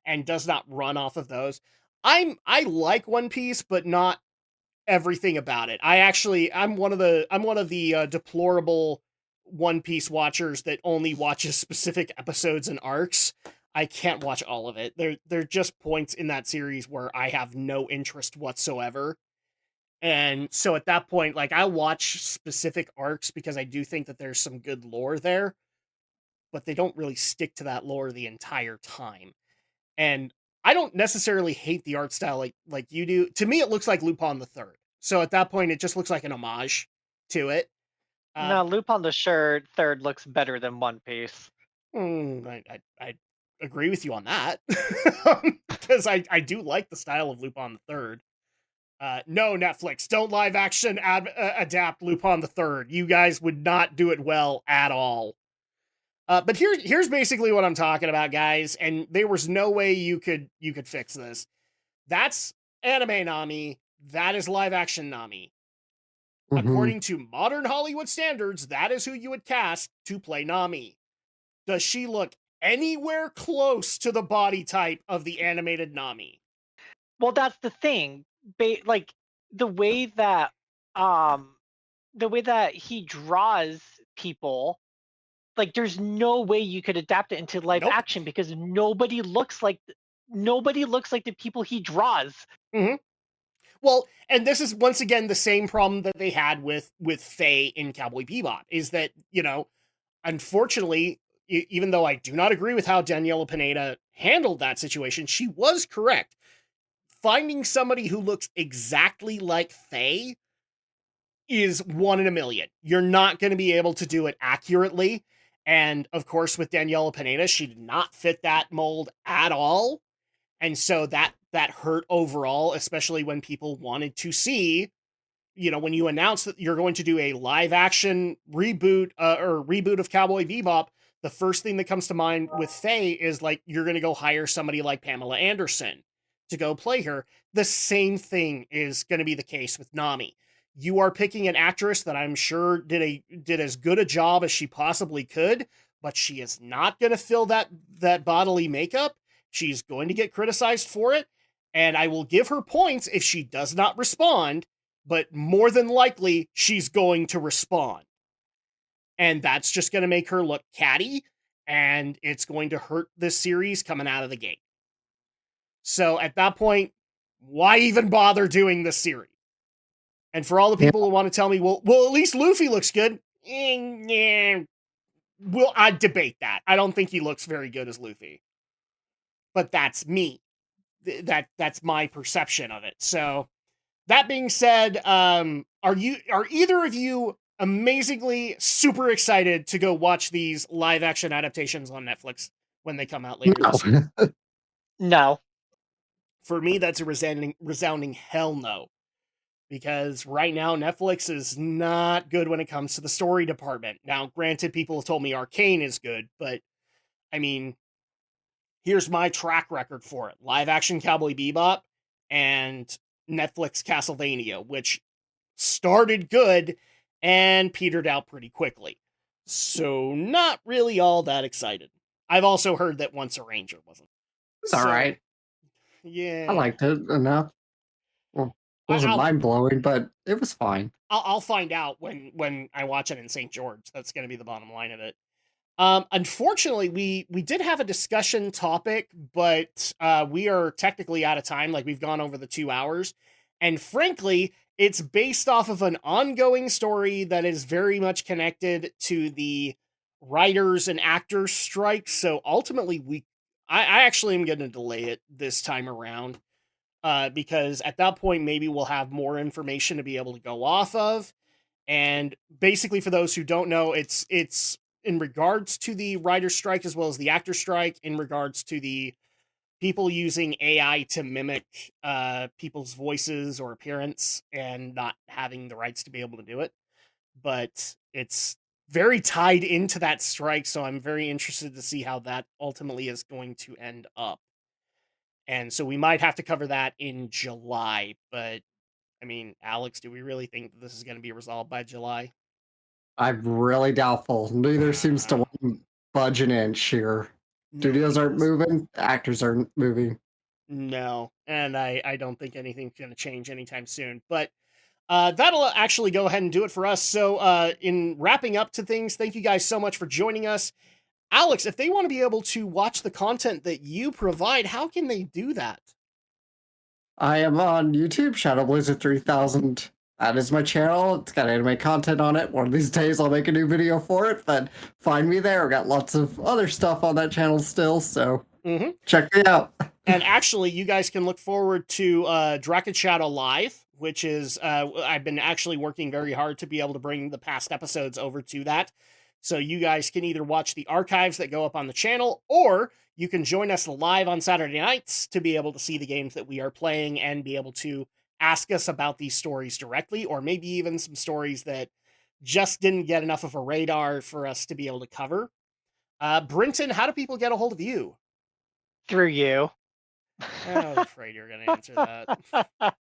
and does not run off of those. I like One Piece, but not everything about it. I'm one of the deplorable One Piece watchers that only watches specific episodes and arcs. I can't watch all of it. There are just points in that series where I have no interest whatsoever. And so at that point, like, I watch specific arcs because I do think that there's some good lore there, but they don't really stick to that lore the entire time. And I don't necessarily hate the art style like you do. To me, it looks like Lupin the Third. So at that point, it just looks like an homage to it. No, Lupin the Third looks better than One Piece. I agree with you on that because I do like the style of Lupin the Third. No, Netflix, don't live action adapt Lupin the Third. You guys would not do it well at all. But here's basically what I'm talking about, guys. And there was no way you could fix this. That's anime Nami. That is live action Nami. Mm-hmm. According to modern Hollywood standards, that is who you would cast to play Nami. Does she look anywhere close to the body type of the animated Nami? Well, that's the thing. Like the way that he draws people, like there's no way you could adapt it into live action because nobody looks like the people he draws. Mm-hmm. Well, and this is once again the same problem that they had with Faye in Cowboy Bebop, is that, you know, unfortunately, even though I do not agree with how Daniela Pineda handled that situation, she was correct. Finding somebody who looks exactly like Faye is 1 in a million. You're not going to be able to do it accurately. And of course, with Daniela Pineda, she did not fit that mold at all. And so that hurt overall, especially when people wanted to see, you know, when you announce that you're going to do a live action reboot of Cowboy Bebop, the first thing that comes to mind with Faye is like, you're going to go hire somebody like Pamela Anderson to go play her. The same thing is going to be the case with Nami. You are picking an actress that I'm sure did as good a job as she possibly could, but she is not going to fill that bodily makeup. She's going to get criticized for it, and I will give her points if she does not respond, but more than likely, she's going to respond. And that's just going to make her look catty, and it's going to hurt this series coming out of the gate. So at that point, why even bother doing this series? And for all the people who want to tell me, well, at least Luffy looks good. Well, I'd debate that. I don't think he looks very good as Luffy. But that's me. That's my perception of it. So that being said, are either of you amazingly super excited to go watch these live action adaptations on Netflix when they come out later this year? No. For me, that's a resounding hell no. Because right now, Netflix is not good when it comes to the story department. Now, granted, people have told me Arcane is good, but I mean, here's my track record for it. Live action Cowboy Bebop and Netflix Castlevania, which started good and petered out pretty quickly. So not really all that excited. I've also heard that Once a Ranger wasn't. It's all right. Yeah. I liked it enough. Well, it wasn't mind-blowing, but it was fine. I'll find out when I watch it in St. George. That's going to be the bottom line of it. Unfortunately, we did have a discussion topic, but we are technically out of time. Like, we've gone over the 2 hours. And frankly, it's based off of an ongoing story that is very much connected to the writers and actors strike. So ultimately, I actually am going to delay it this time around. Because at that point, maybe we'll have more information to be able to go off of. And basically, for those who don't know, it's in regards to the writer's strike as well as the actor strike, in regards to the people using AI to mimic people's voices or appearance and not having the rights to be able to do it. But it's very tied into that strike, so I'm very interested to see how that ultimately is going to end up. And so we might have to cover that in July, but I mean, Alex, do we really think that this is going to be resolved by July? I'm really doubtful. Neither seems to want to budge an inch here. Studios aren't moving, the actors aren't moving. No, and I don't think anything's going to change anytime soon. But that'll actually go ahead and do it for us. So in wrapping up to things, thank you guys so much for joining us. Alex, if they want to be able to watch the content that you provide, how can they do that? I am on YouTube, Shadow Blazer 3000. That is my channel. It's got anime content on it. One of these days I'll make a new video for it, but find me there. I've got lots of other stuff on that channel still, so check me out. And actually, you guys can look forward to Dragon Shadow Live, which is, I've been actually working very hard to be able to bring the past episodes over to that. So you guys can either watch the archives that go up on the channel, or you can join us live on Saturday nights to be able to see the games that we are playing and be able to ask us about these stories directly, or maybe even some stories that just didn't get enough of a radar for us to be able to cover. Brinton, how do people get a hold of you? Through you. I was afraid you were going to answer that.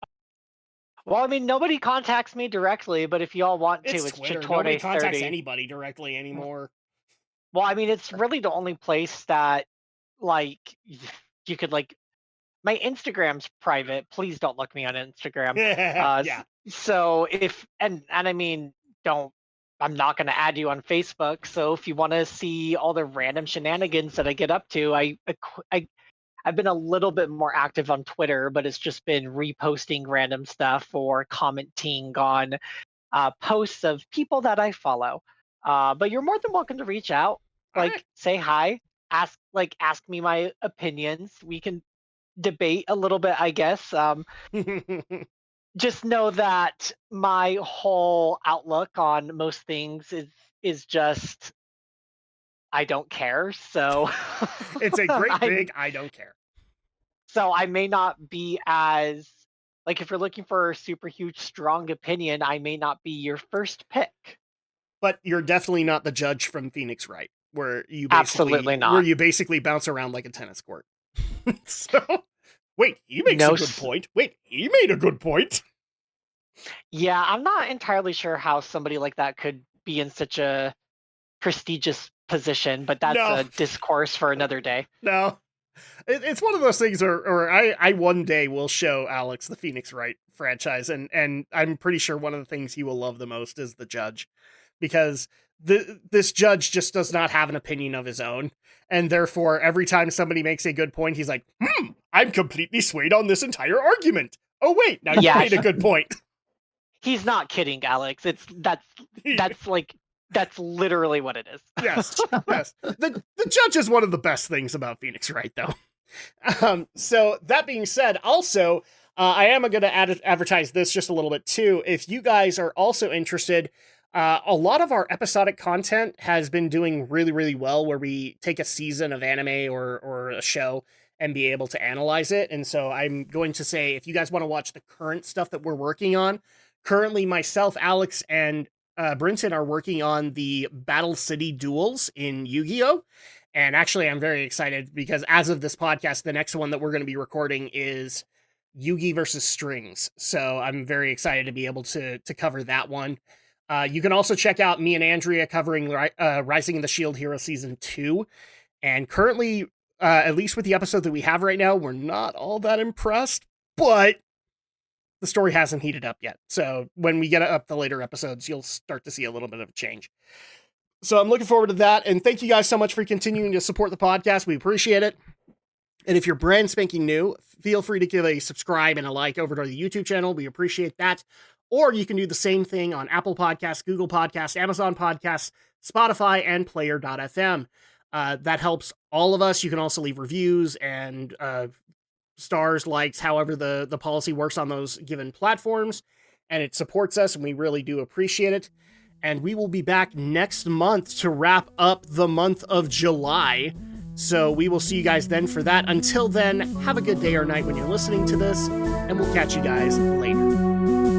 Well, I mean, nobody contacts me directly, but if y'all want to, it's Twitter. Chitorne30. Nobody contacts anybody directly anymore. Well, I mean, it's really the only place that, like, you could, like, my Instagram's private. Please don't look me on Instagram. Yeah. So and I mean, I'm not going to add you on Facebook. So if you want to see all the random shenanigans that I get up to, I've been a little bit more active on Twitter, but it's just been reposting random stuff or commenting on posts of people that I follow. But you're more than welcome to reach out, say hi, ask me my opinions. We can debate a little bit, I guess. Just know that my whole outlook on most things is just I don't care. So it's a great big I don't care. So I may not be as, like, if you're looking for a super huge strong opinion, I may not be your first pick. But you're definitely not the judge from Phoenix Wright, where you absolutely not. Where you basically bounce around like a tennis court. So wait, he makes a good point. Wait, he made a good point. Yeah, I'm not entirely sure how somebody like that could be in such a prestigious position, but that's a discourse for another day. No, it's one of those things where I one day will show Alex the Phoenix Wright franchise, and I'm pretty sure one of the things he will love the most is the judge, because this judge just does not have an opinion of his own, and therefore every time somebody makes a good point, he's like, I'm completely swayed on this entire argument. Oh wait, now you made a good point. He's not kidding, Alex. That's literally what it is. Yes. The judge is one of the best things about Phoenix Wright, though. So that being said, also, I am going to advertise this just a little bit too. If you guys are also interested, a lot of our episodic content has been doing really, really well, where we take a season of anime or a show and be able to analyze it. And so I'm going to say, if you guys want to watch the current stuff that we're working on, currently myself, Alex, and Brinton are working on the Battle City duels in Yu-Gi-Oh! And actually, I'm very excited because as of this podcast, the next one that we're going to be recording is Yu-Gi versus Strings. So I'm very excited to be able to cover that one. You can also check out me and Andrea covering Rising of the Shield Hero Season 2. And currently, at least with the episode that we have right now, we're not all that impressed, but the story hasn't heated up yet. So when we get up the later episodes, you'll start to see a little bit of a change. So I'm looking forward to that. And thank you guys so much for continuing to support the podcast. We appreciate it. And if you're brand spanking new, feel free to give a subscribe and a like over to the YouTube channel. We appreciate that. Or you can do the same thing on Apple Podcasts, Google Podcasts, Amazon Podcasts, Spotify, and Player.fm. That helps all of us. You can also leave reviews and stars, likes, however the policy works on those given platforms, and it supports us, and we really do appreciate it. And we will be back next month to wrap up the month of July, so we will see you guys then for that. Until then, have a good day or night when you're listening to this, and we'll catch you guys later.